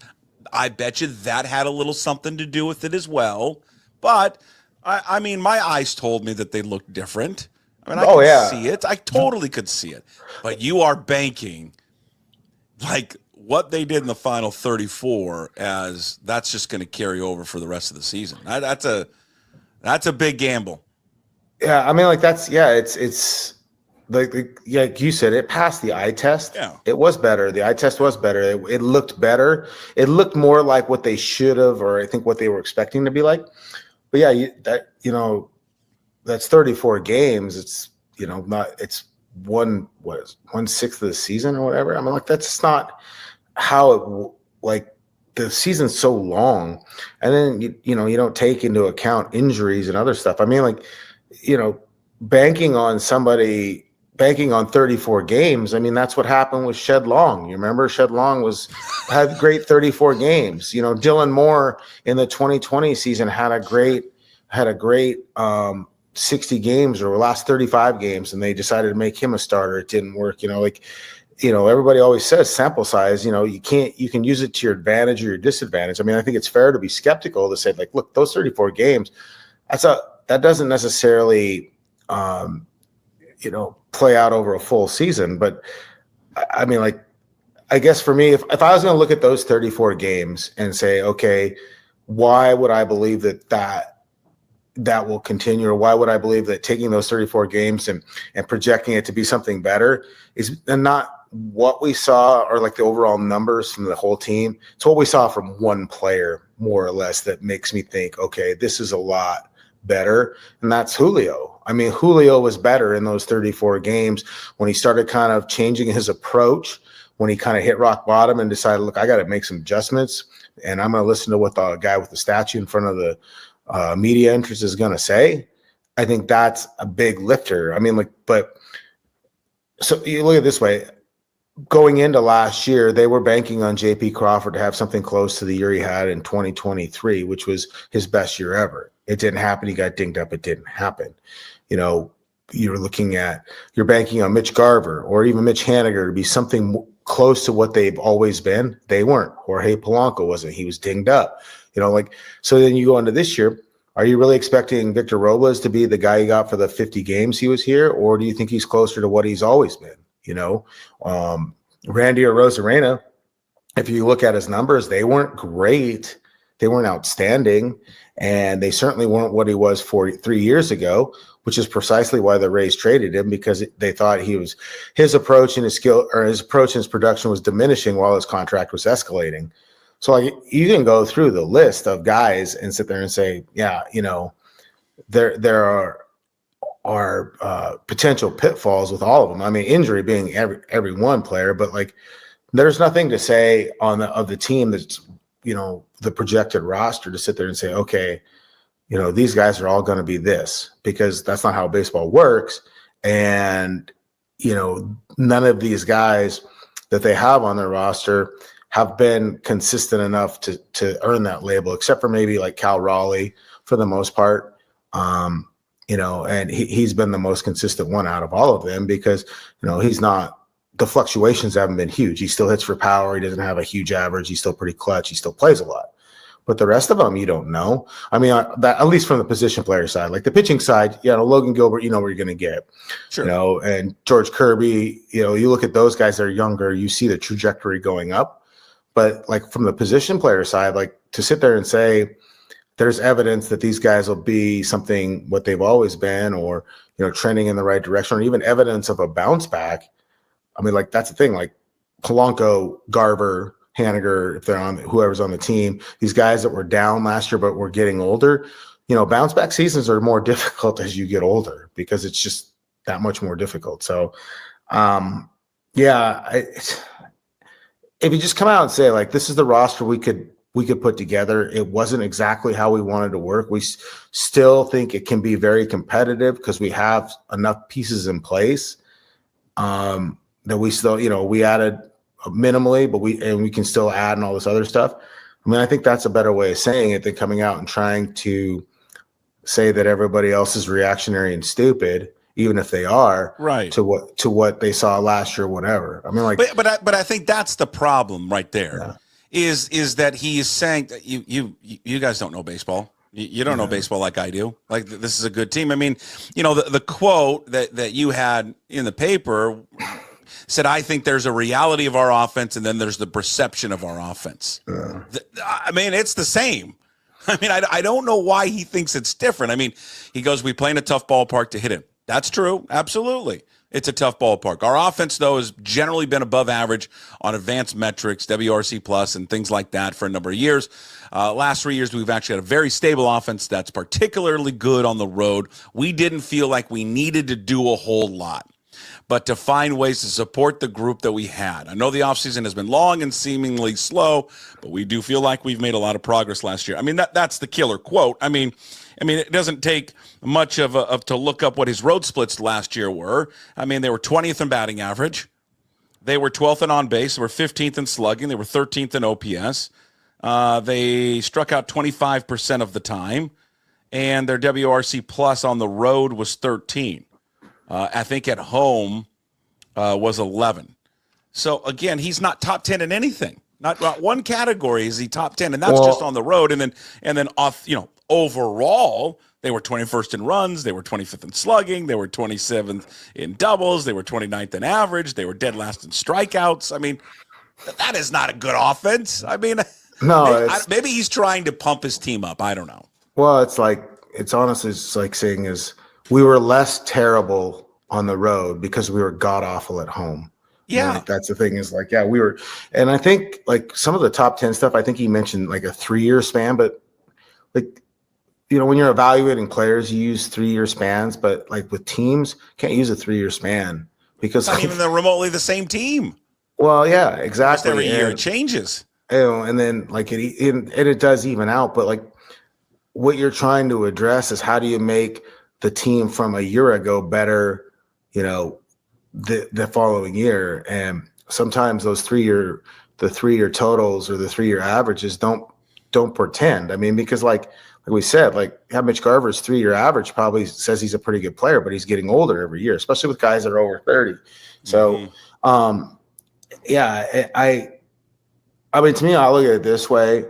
I bet you that had a little something to do with it as well. But, I mean, my eyes told me that they looked different. I mean, I could see it. I totally could see it. But you are banking, like, what they did in the final 34 as that's just going to carry over for the rest of the season. That's a big gamble. Yeah, I mean, like it's like you said, it passed the eye test. Yeah. It was better. The eye test was better. It looked better. It looked more like what they should have, or I think what they were expecting to be like. But yeah, that's 34 games. It's it's 1/6 of the season or whatever. I mean, like that's not how the season's so long, and then you don't take into account injuries and other stuff. I mean, like banking on 34 games. I mean, that's what happened with Shed Long. You remember Shed Long had great 34 games. Dylan Moore in the 2020 season had a great 60 games or last 35 games, and they decided to make him a starter. It didn't work. Everybody always says sample size. You can use it to your advantage or your disadvantage. I mean, I think it's fair to be skeptical to say, like, look, those 34 games, that doesn't necessarily play out over a full season. But I mean, like, I guess for me, if I was going to look at those 34 games and say, okay, why would I believe that will continue, or why would I believe that taking those 34 games and projecting it to be something better is not what we saw, or like the overall numbers from the whole team. It's what we saw from one player, more or less, that makes me think, okay, this is a lot better. And that's Julio. I mean, Julio was better in those 34 games when he started kind of changing his approach, when he kind of hit rock bottom and decided, look, I got to make some adjustments, and I'm going to listen to what the guy with the statue in front of the media interest is going to say. I think that's a big lifter. I mean, so you look at it this way. Going into last year, they were banking on JP Crawford to have something close to the year he had in 2023, which was his best year ever. It didn't happen. He got dinged up. It didn't happen. You're banking on Mitch Garver or even Mitch Haniger to be something close to what they've always been. They weren't. Jorge Polanco wasn't. He was dinged up. So then you go into this year. Are you really expecting Victor Robles to be the guy you got for the 50 games he was here? Or do you think he's closer to what he's always been? Randy or Rosarena, if you look at his numbers, they weren't great. They weren't outstanding. And they certainly weren't what he was 3 years ago, which is precisely why the Rays traded him, because they thought his approach and his skill, or his approach and his production was diminishing while his contract was escalating. So you can go through the list of guys and sit there and say, yeah, there are potential pitfalls with all of them. I mean, injury being every one player, but like there's nothing to say of the team that's, the projected roster to sit there and say, okay, these guys are all going to be this, because that's not how baseball works. And, none of these guys that they have on their roster have been consistent enough to earn that label, except for maybe like Cal Raleigh for the most part. And he's been the most consistent one out of all of them, because, he's not, the fluctuations haven't been huge. He still hits for power. He doesn't have a huge average. He's still pretty clutch. He still plays a lot. But the rest of them, you don't know. I mean, that, at least from the position player side, like the pitching side, Logan Gilbert, you know where you're going to get, sure. And George Kirby, you look at those guys that are younger, you see the trajectory going up. But like from the position player side, like to sit there and say there's evidence that these guys will be something what they've always been, or trending in the right direction, or even evidence of a bounce back. I mean, like that's the thing. Like Polanco, Garver, Haniger, if they're on whoever's on the team, these guys that were down last year but were getting older. Bounce back seasons are more difficult as you get older, because it's just that much more difficult. So, if you just come out and say, like, this is the roster we could put together, it wasn't exactly how we wanted to work. We still think it can be very competitive because we have enough pieces in place that we still, we added minimally, but we can still add and all this other stuff. I mean, I think that's a better way of saying it than coming out and trying to say that everybody else is reactionary and stupid, even if they are, right, to what they saw last year, whatever. I mean, like, but I think that's the problem right there. Yeah. Is that he is saying that you guys don't know baseball. You don't know baseball like I do. Like, this is a good team. I mean, the quote that you had in the paper said, I think there's a reality of our offense, and then there's the perception of our offense. Yeah. I mean, it's the same. I mean, I don't know why he thinks it's different. I mean, he goes, we play in a tough ballpark to hit him. That's true. Absolutely. It's a tough ballpark. Our offense, though, has generally been above average on advanced metrics, WRC plus, and things like that for a number of years. Last 3 years, we've actually had a very stable offense that's particularly good on the road. We didn't feel like we needed to do a whole lot, but to find ways to support the group that we had. I know the offseason has been long and seemingly slow, but we do feel like we've made a lot of progress last year. I mean, that's the killer quote. I mean, it doesn't take much of to look up what his road splits last year were. I mean, they were 20th in batting average. They were 12th in on base. They were 15th in slugging. They were 13th in OPS. They struck out 25% of the time, and their WRC plus on the road was 13. I think at home was 11. So again, he's not top 10 in anything. Not one category is he top 10, and that's just on the road. And then off, overall, they were 21st in runs, they were 25th in slugging, they were 27th in doubles, they were 29th in average, they were dead last in strikeouts. I mean, that is not a good offense. I mean, no, maybe he's trying to pump his team up. I don't know. Well, it's honestly it's like saying we were less terrible on the road because we were god awful at home. Yeah, that's the thing we were, and I think some of the top 10 stuff. I think he mentioned a 3-year span, but when you're evaluating players, you use 3-year spans, but with teams, can't use a 3-year span because not even they're remotely the same team. Well, yeah, exactly. Almost every year it changes. And then it does even out, but what you're trying to address is how do you make the team from a year ago better, the following year. And sometimes those 3-year totals or the 3-year averages don't pretend. I mean, because like we said, Mitch Garver's 3-year average probably says he's a pretty good player, but he's getting older every year, especially with guys that are over 30. So, I mean, to me, I look at it this way: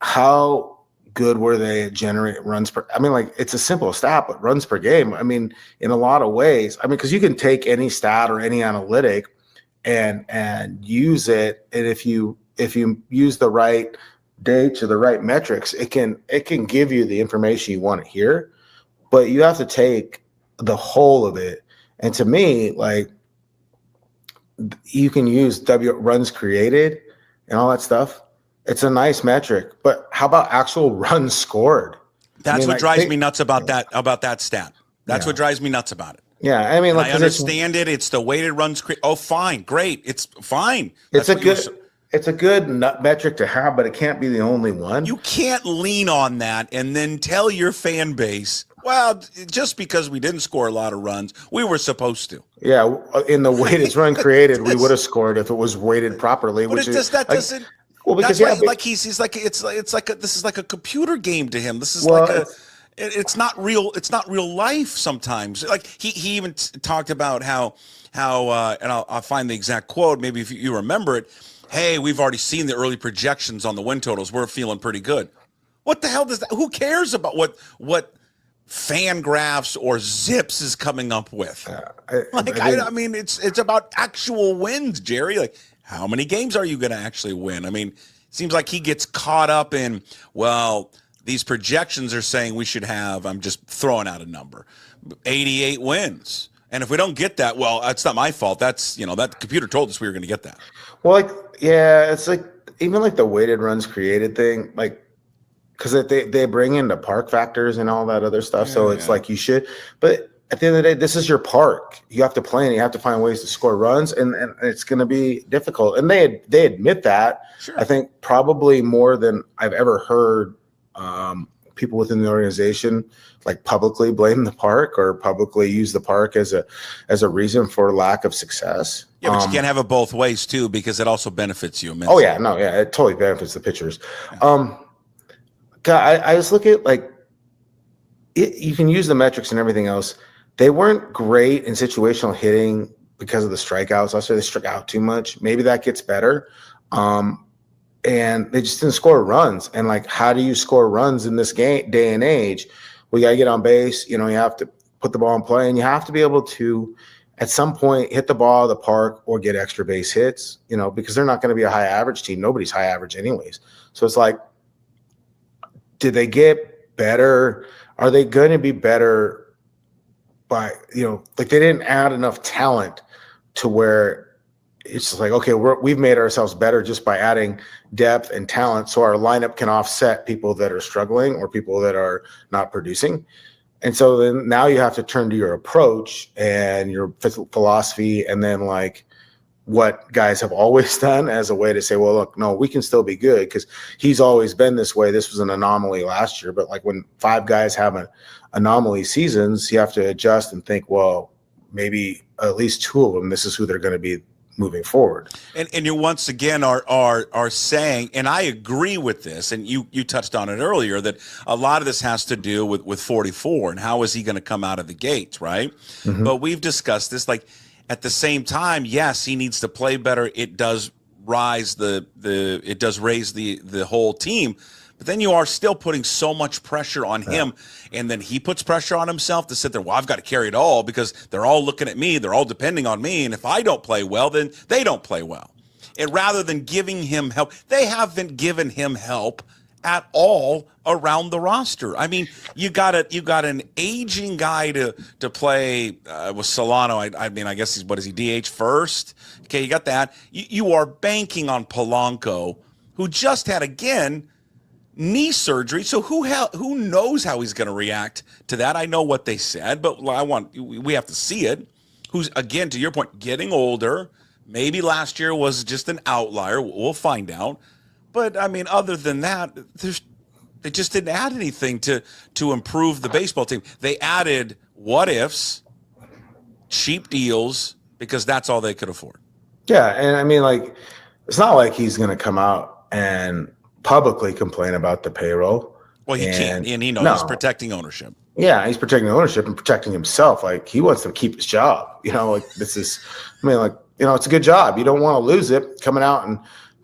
how good were they at generating runs per? I mean, it's a simple stat, but runs per game. I mean, in a lot of ways. I mean, because you can take any stat or any analytic and use it, and if you use the right dates or the right metrics, it can give you the information you want to hear. But you have to take the whole of it. And to me, you can use runs created and all that stuff. It's a nice metric, but how about actual runs scored? That's what drives me nuts about that stat. That's what drives me nuts about it. Yeah, I mean, I understand it. It's the weighted runs. Oh, fine, great. It's fine. It's a good metric to have, but it can't be the only one. You can't lean on that and then tell your fan base, well, just because we didn't score a lot of runs, we were supposed to. Yeah, in the weighted run created, we would have scored if it was weighted properly. But doesn't. Well, because he's like this is like a computer game to him. This is it's not real. It's not real life sometimes. He even talked about how and I'll find the exact quote. Maybe if you remember it. Hey, we've already seen the early projections on the win totals. We're feeling pretty good. What the hell does that? Who cares about what Fangraphs or Zips is coming up with? I mean, it's about actual wins, Jerry. How many games are you going to actually win? I mean, it seems like he gets caught up in, well, these projections are saying we should have, I'm just throwing out a number, 88 wins. And if we don't get that, well, that's not my fault. That's, that computer told us we were going to get that. Well, it's even the weighted runs created thing, because they bring in the park factors and all that other stuff. So it's you should, but at the end of the day, this is your park. You have to play and you have to find ways to score runs, and it's going to be difficult. And they admit that. Sure. I think probably more than I've ever heard people within the organization publicly blame the park or publicly use the park as a reason for lack of success. Yeah, but you can't have it both ways too, because it also benefits you immensely. Oh yeah, no, yeah, it totally benefits the pitchers. Yeah. I just look at you can use the metrics and everything else. They weren't great in situational hitting because of the strikeouts. I'll say they struck out too much. Maybe that gets better. And they just didn't score runs. And how do you score runs in this day and age? We got to get on base. You have to put the ball in play, and you have to be able to, at some point, hit the ball out of the park or get extra base hits, because they're not going to be a high average team. Nobody's high average anyways. So it's did they get better? Are they going to be better by, like they didn't add enough talent to where it's just like, okay, we've made ourselves better just by adding depth and talent, so our lineup can offset people that are struggling or people that are not producing. And so then now you have to turn to your approach and your philosophy, and then like what guys have always done as a way to say, well, look, no, we can still be good because he's always been this way. This was an anomaly last year, but like when 5 guys have an anomaly seasons, you have to adjust and think, well, maybe at least 2 of them, this is who they're going to be moving forward. And you once again are saying, and I agree with this, and you touched on it earlier, that a lot of this has to do with 44 and how is he going to come out of the gates, right? Mm-hmm. But we've discussed this, like at the same time, yes, he needs to play better. It does raise the whole team. But then you are still putting so much pressure on him, and then he puts pressure on himself to sit there, well, I've got to carry it all because they're all looking at me. They're all depending on me. And if I don't play well, then they don't play well. And rather than giving him help, they haven't given him help at all around the roster. I mean, you got an aging guy to play with Solano. I mean, I guess is he, DH first? Okay, you got that. You are banking on Polanco, who just had, again, knee surgery. So who knows how he's going to react to that? I know what they said, but we have to see it. Who's, again, to your point, getting older. Maybe last year was just an outlier. We'll find out. But I mean, other than that, they just didn't add anything to improve the baseball team. They added what ifs, cheap deals, because that's all they could afford. Yeah, and I mean, like, it's not like he's going to come out and publicly complain about the payroll. Well, he can't, and he knows he's protecting ownership. Yeah, he's protecting ownership and protecting himself. Like, he wants to keep his job. Like, this is, I mean, like, it's a good job. You don't want to lose it. Coming out and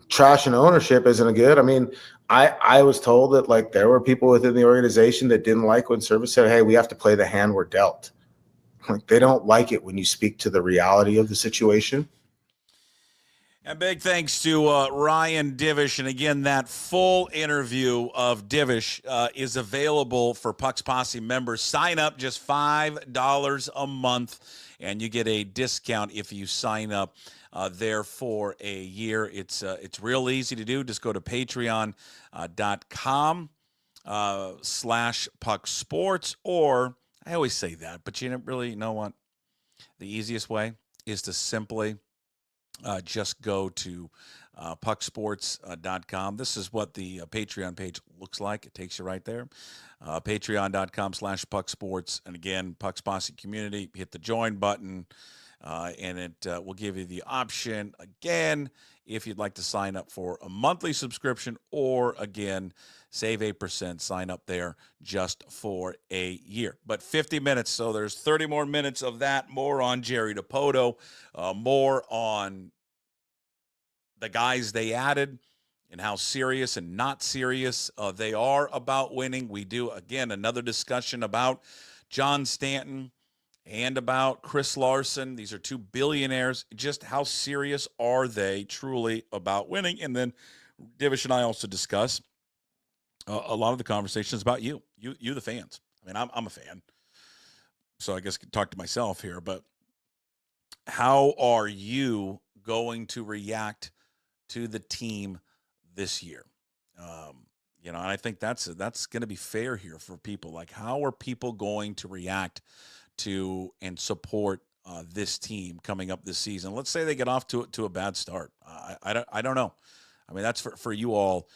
trashing ownership isn't good. I mean, I was told that, like, there were people within the organization that didn't like when Service said, hey, we have to play the hand we're dealt. Like, they don't like it when you speak to the reality of the situation. And big thanks to Ryan Divish. And again, that full interview of Divish is available for Puck's Posse members. Sign up just $5 a month, and you get a discount if you sign up there for a year. It's real easy to do. Just go to patreon.com/PuckSports, or I always say that, but you don't really know what the easiest way is to simply just go to pucksports.com. This is what the Patreon page looks like. It takes you right there. Patreon.com/PuckSports. And again, Puck's Posse community, hit the join button, and it will give you the option, again, if you'd like to sign up for a monthly subscription, or, again, save 8%, sign up there just for a year. But 50 minutes, so there's 30 more minutes of that, more on Jerry Dipoto, more on the guys they added and how serious and not serious they are about winning. We do, again, another discussion about John Staton and about Chris Larson. These are 2 billionaires. Just how serious are they truly about winning? And then Divish and I also discuss a lot of the conversations about you, the fans. I mean, I'm a fan, so I guess I can talk to myself here. But how are you going to react to the team this year? And I think that's going to be fair here for people. Like, how are people going to react to and support this team coming up this season? Let's say they get off to a bad start. I don't know. I mean, that's for you all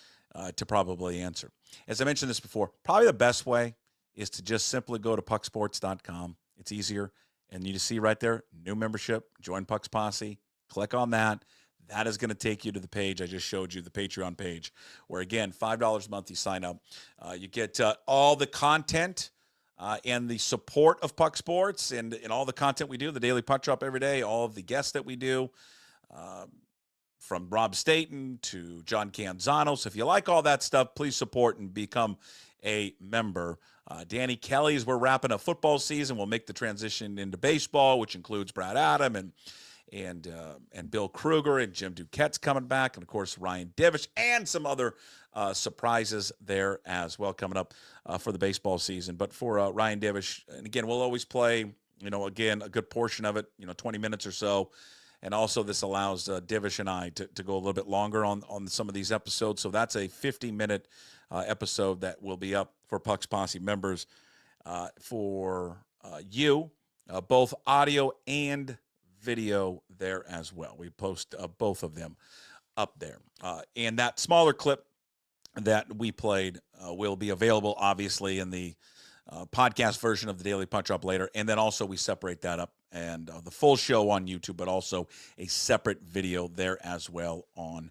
to probably answer. As I mentioned this before, probably the best way is to just simply go to pucksports.com. It's easier. And you just see right there, new membership, join Puck's Posse. Click on that. That is going to take you to the page I just showed you, the Patreon page, where, again, $5 a month you sign up. You get all the content and the support of Puck Sports and all the content we do, the daily puck drop every day, all of the guests that we do, from Rob Staton to John Canzano. So if you like all that stuff, please support and become a member. Danny Kelly's, we're wrapping up football season. We'll make the transition into baseball, which includes Brad Adam and Bill Kruger, and Jim Duquette's coming back, and of course Ryan Divish, and some other surprises there as well coming up for the baseball season. But for Ryan Divish, and again, we'll always play again, a good portion of it, 20 minutes or so. And also this allows Divish and I to go a little bit longer on some of these episodes. So that's a 50-minute episode that will be up for Puck's Posse members for you, both audio and video there as well. We post both of them up there. And that smaller clip that we played will be available, obviously, in the podcast version of the Daily Punch Up later. And then also we separate that up and the full show on YouTube, but also a separate video there as well on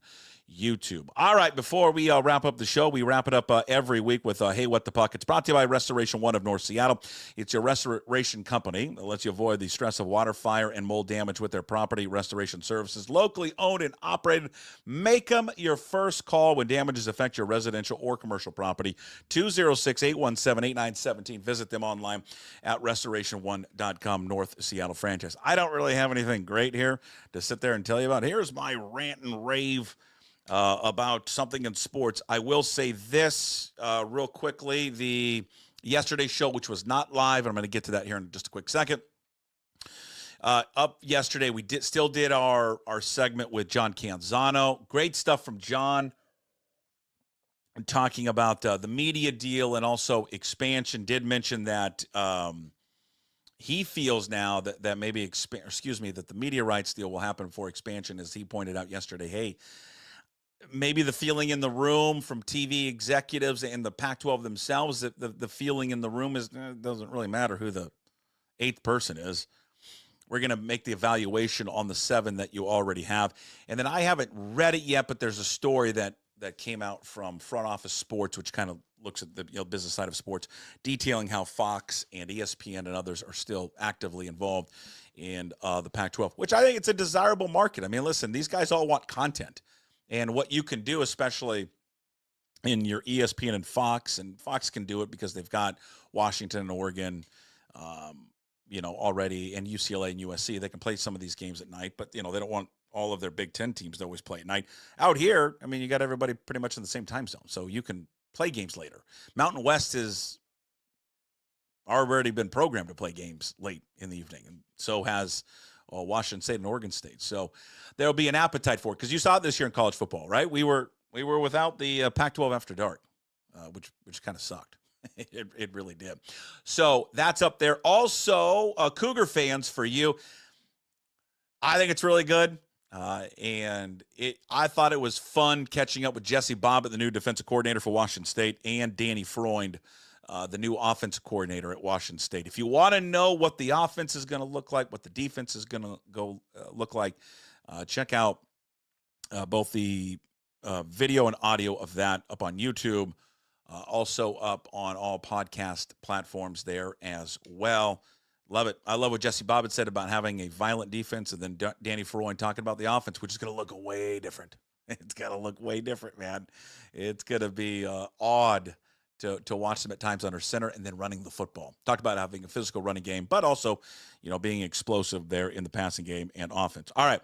YouTube. All right, before we wrap up the show, we wrap it up every week with Hey, What the Puck? It's brought to you by Restoration One of North Seattle. It's your restoration company that lets you avoid the stress of water, fire, and mold damage with their property restoration services. Locally owned and operated. Make them your first call when damages affect your residential or commercial property. 206-817-8917. Visit them online at restoration1.com, North Seattle franchise. I don't really have anything great here to sit there and tell you about. Here's my rant and rave about something in sports. I will say this real quickly. The yesterday's show, which was not live, and I'm going to get to that here in just a quick second. Up yesterday, we still did our segment with John Canzano. Great stuff from John, and talking about the media deal and also expansion. Did mention that he feels now that maybe that the media rights deal will happen for expansion, as he pointed out yesterday. Hey, maybe the feeling in the room from TV executives and the Pac-12 themselves, that the feeling in the room is it doesn't really matter who the eighth person is. We're going to make the evaluation on the 7 that you already have. And then I haven't read it yet, but there's a story that came out from Front Office Sports, which kind of looks at the business side of sports, detailing how Fox and ESPN and others are still actively involved in the Pac-12, which I think it's a desirable market. I mean, listen, these guys all want content. And what you can do, especially in your ESPN and Fox can do it because they've got Washington and Oregon, already, and UCLA and USC. They can play some of these games at night, but, they don't want all of their Big Ten teams to always play at night. Out here, I mean, you got everybody pretty much in the same time zone, so you can play games later. Mountain West is already been programmed to play games late in the evening, and so has Washington State and Oregon State. So there'll be an appetite for it, because you saw it this year in college football, right? We were without the Pac-12 after dark, which kind of sucked. It really did. So that's up there. Also, Cougar fans, for you, I think it's really good. And I thought it was fun catching up with Jesse Bobbitt, the new defensive coordinator for Washington State, and Danny Freund, the new offensive coordinator at Washington State. If you want to know what the offense is going to look like, what the defense is going to look like, check out both the video and audio of that up on YouTube, also up on all podcast platforms there as well. Love it. I love what Jesse Bobbitt said about having a violent defense, and then Danny Freund talking about the offense, which is going to look way different. It's going to look way different, man. It's going to be odd to watch them at times under center and then running the football. Talked about having a physical running game, but also, being explosive there in the passing game and offense. All right,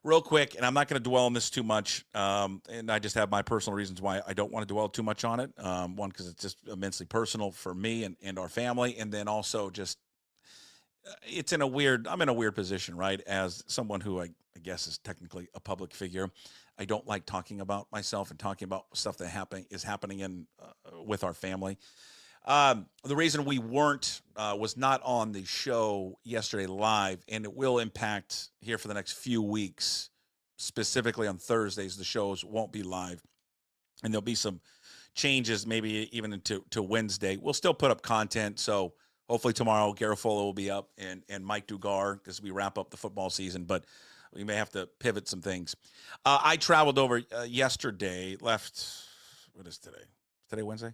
real quick, and I'm not going to dwell on this too much, and I just have my personal reasons why I don't want to dwell too much on it. One, because it's just immensely personal for me and our family, and then also just I'm in a weird position, right? As someone who I guess is technically a public figure, I don't like talking about myself and talking about stuff that is happening in with our family. The reason we was not on the show yesterday live, and it will impact here for the next few weeks, specifically on Thursdays, the shows won't be live, and there'll be some changes, maybe even into Wednesday. We'll still put up content, so hopefully tomorrow Garofolo will be up and Mike Dugar, because we wrap up the football season, but we may have to pivot some things. I traveled over yesterday, left, what is today? Today Wednesday?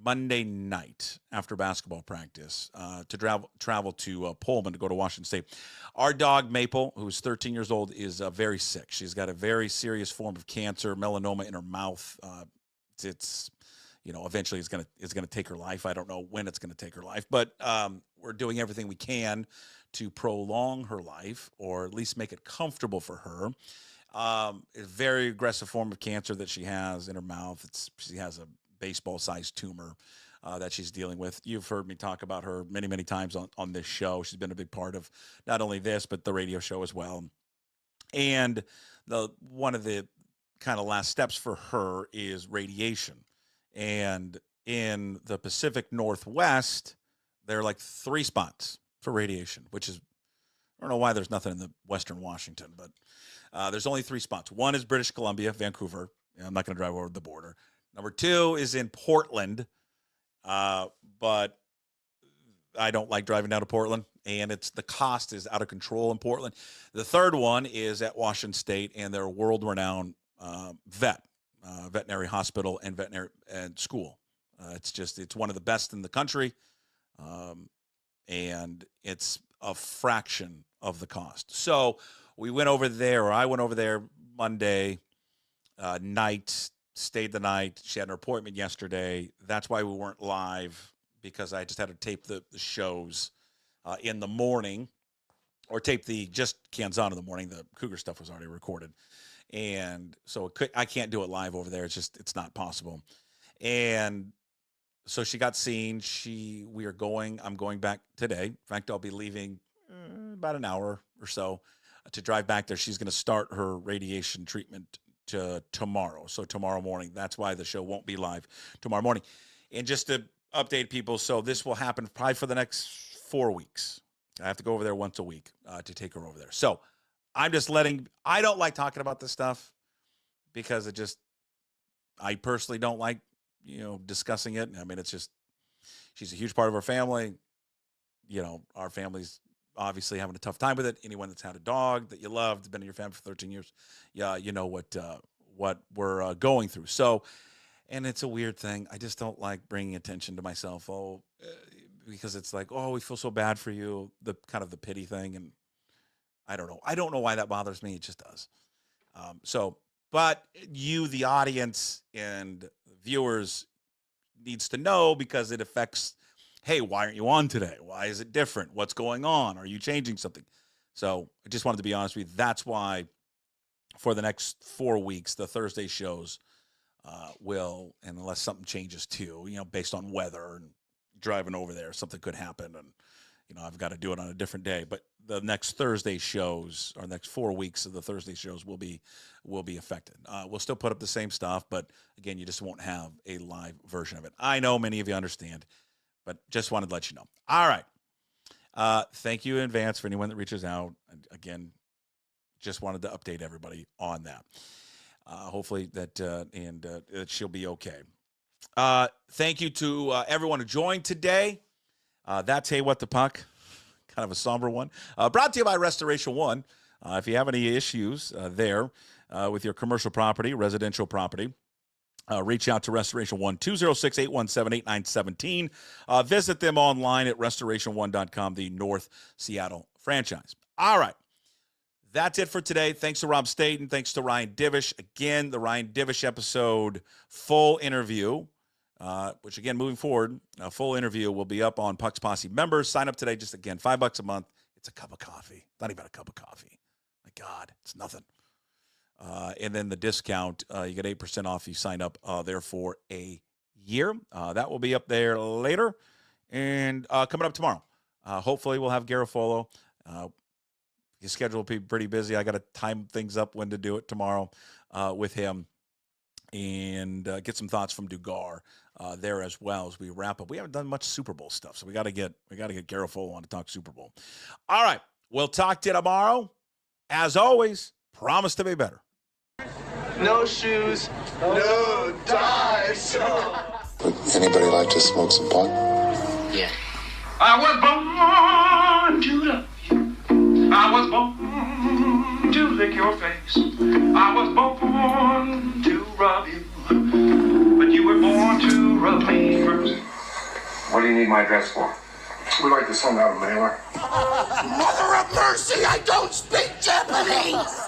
Monday night after basketball practice to travel to Pullman to go to Washington State. Our dog, Maple, who's 13 years old, is very sick. She's got a very serious form of cancer, melanoma in her mouth. It's eventually it's gonna take her life. I don't know when it's gonna take her life, but we're doing everything we can to prolong her life, or at least make it comfortable for her. A very aggressive form of cancer that she has in her mouth. She has a baseball-sized tumor that she's dealing with. You've heard me talk about her many, many times on this show. She's been a big part of not only this, but the radio show as well. And one of the kind of last steps for her is radiation. And in the Pacific Northwest, there are like 3 spots for radiation, which is, I don't know why there's nothing in the Western Washington, but there's only 3 spots. One is British Columbia, Vancouver. I'm not going to drive over the border. Number 2 is in Portland, but I don't like driving down to Portland, and the cost is out of control in Portland. The 3rd one is at Washington State, and they're world-renowned veterinary hospital and veterinary and school. It's one of the best in the country, and it's a fraction of the cost. So we went over there, or I went over there Monday night, stayed the night. She had an appointment yesterday. That's why we weren't live, because I just had to tape the shows in the morning, or tape the just Cans On in the morning. The Cougar stuff was already recorded. And so I can't do it live over there. It's not possible. And so she got seen. I'm going back today. In fact, I'll be leaving about an hour or so to drive back there. She's going to start her radiation treatment tomorrow. So tomorrow morning, that's why the show won't be live tomorrow morning. And just to update people, so this will happen probably for the next 4 weeks. I have to go over there once a week to take her over there. So I'm just I don't like talking about this stuff because I personally don't like, discussing it. I mean, she's a huge part of our family. Our family's obviously having a tough time with it. Anyone that's had a dog that you loved, been in your family for 13 years, yeah, you know what we're going through. So, and it's a weird thing. I just don't like bringing attention to myself. Because it's like, we feel so bad for you, the kind of the pity thing. And I don't know why that bothers me. It just does. But you, the audience and viewers, needs to know, because it affects, hey, why aren't you on today? Why is it different? What's going on? Are you changing something? So I just wanted to be honest with you. That's why for the next 4 weeks, the Thursday shows will, and unless something changes too, based on weather and driving over there, something could happen, and I've got to do it on a different day. But the next Thursday shows, or next 4 weeks of the Thursday shows, will be affected. We'll still put up the same stuff, but again, you just won't have a live version of it. I know many of you understand, but just wanted to let you know. All right. Thank you in advance for anyone that reaches out. Again, just wanted to update everybody on that. Hopefully that she'll be okay. Thank you to everyone who joined today. That's Hey What the Puck, kind of a somber one. Brought to you by Restoration One. If you have any issues there with your commercial property, residential property, reach out to Restoration One, 206-817-8917. Visit them online at restoration1.com, the North Seattle franchise. All right. That's it for today. Thanks to Rob Staton. Thanks to Ryan Divish. Again, the Ryan Divish episode, full interview, which again, moving forward, a full interview will be up on Puck's Posse members. Sign up today. Just again, $5 a month. It's a cup of coffee. Not even a cup of coffee. My God, it's nothing. And then the discount, you get 8% off. You sign up there for a year. That will be up there later. And coming up tomorrow, hopefully we'll have Garofolo. His schedule will be pretty busy. I got to time things up when to do it tomorrow with him, and get some thoughts from Dugar there as well as we wrap up. We haven't done much Super Bowl stuff, so we got to get Garofolo on to talk Super Bowl. All right, we'll talk to you tomorrow. As always, promise to be better. No shoes, no ties. Would anybody like to smoke some pot? Yeah. I was born to love you. I was born to lick your face. I was born to rub you. But you were born to rub me first. What do you need my address for? We'd like to send out a mailer. Mother of mercy, I don't speak Japanese!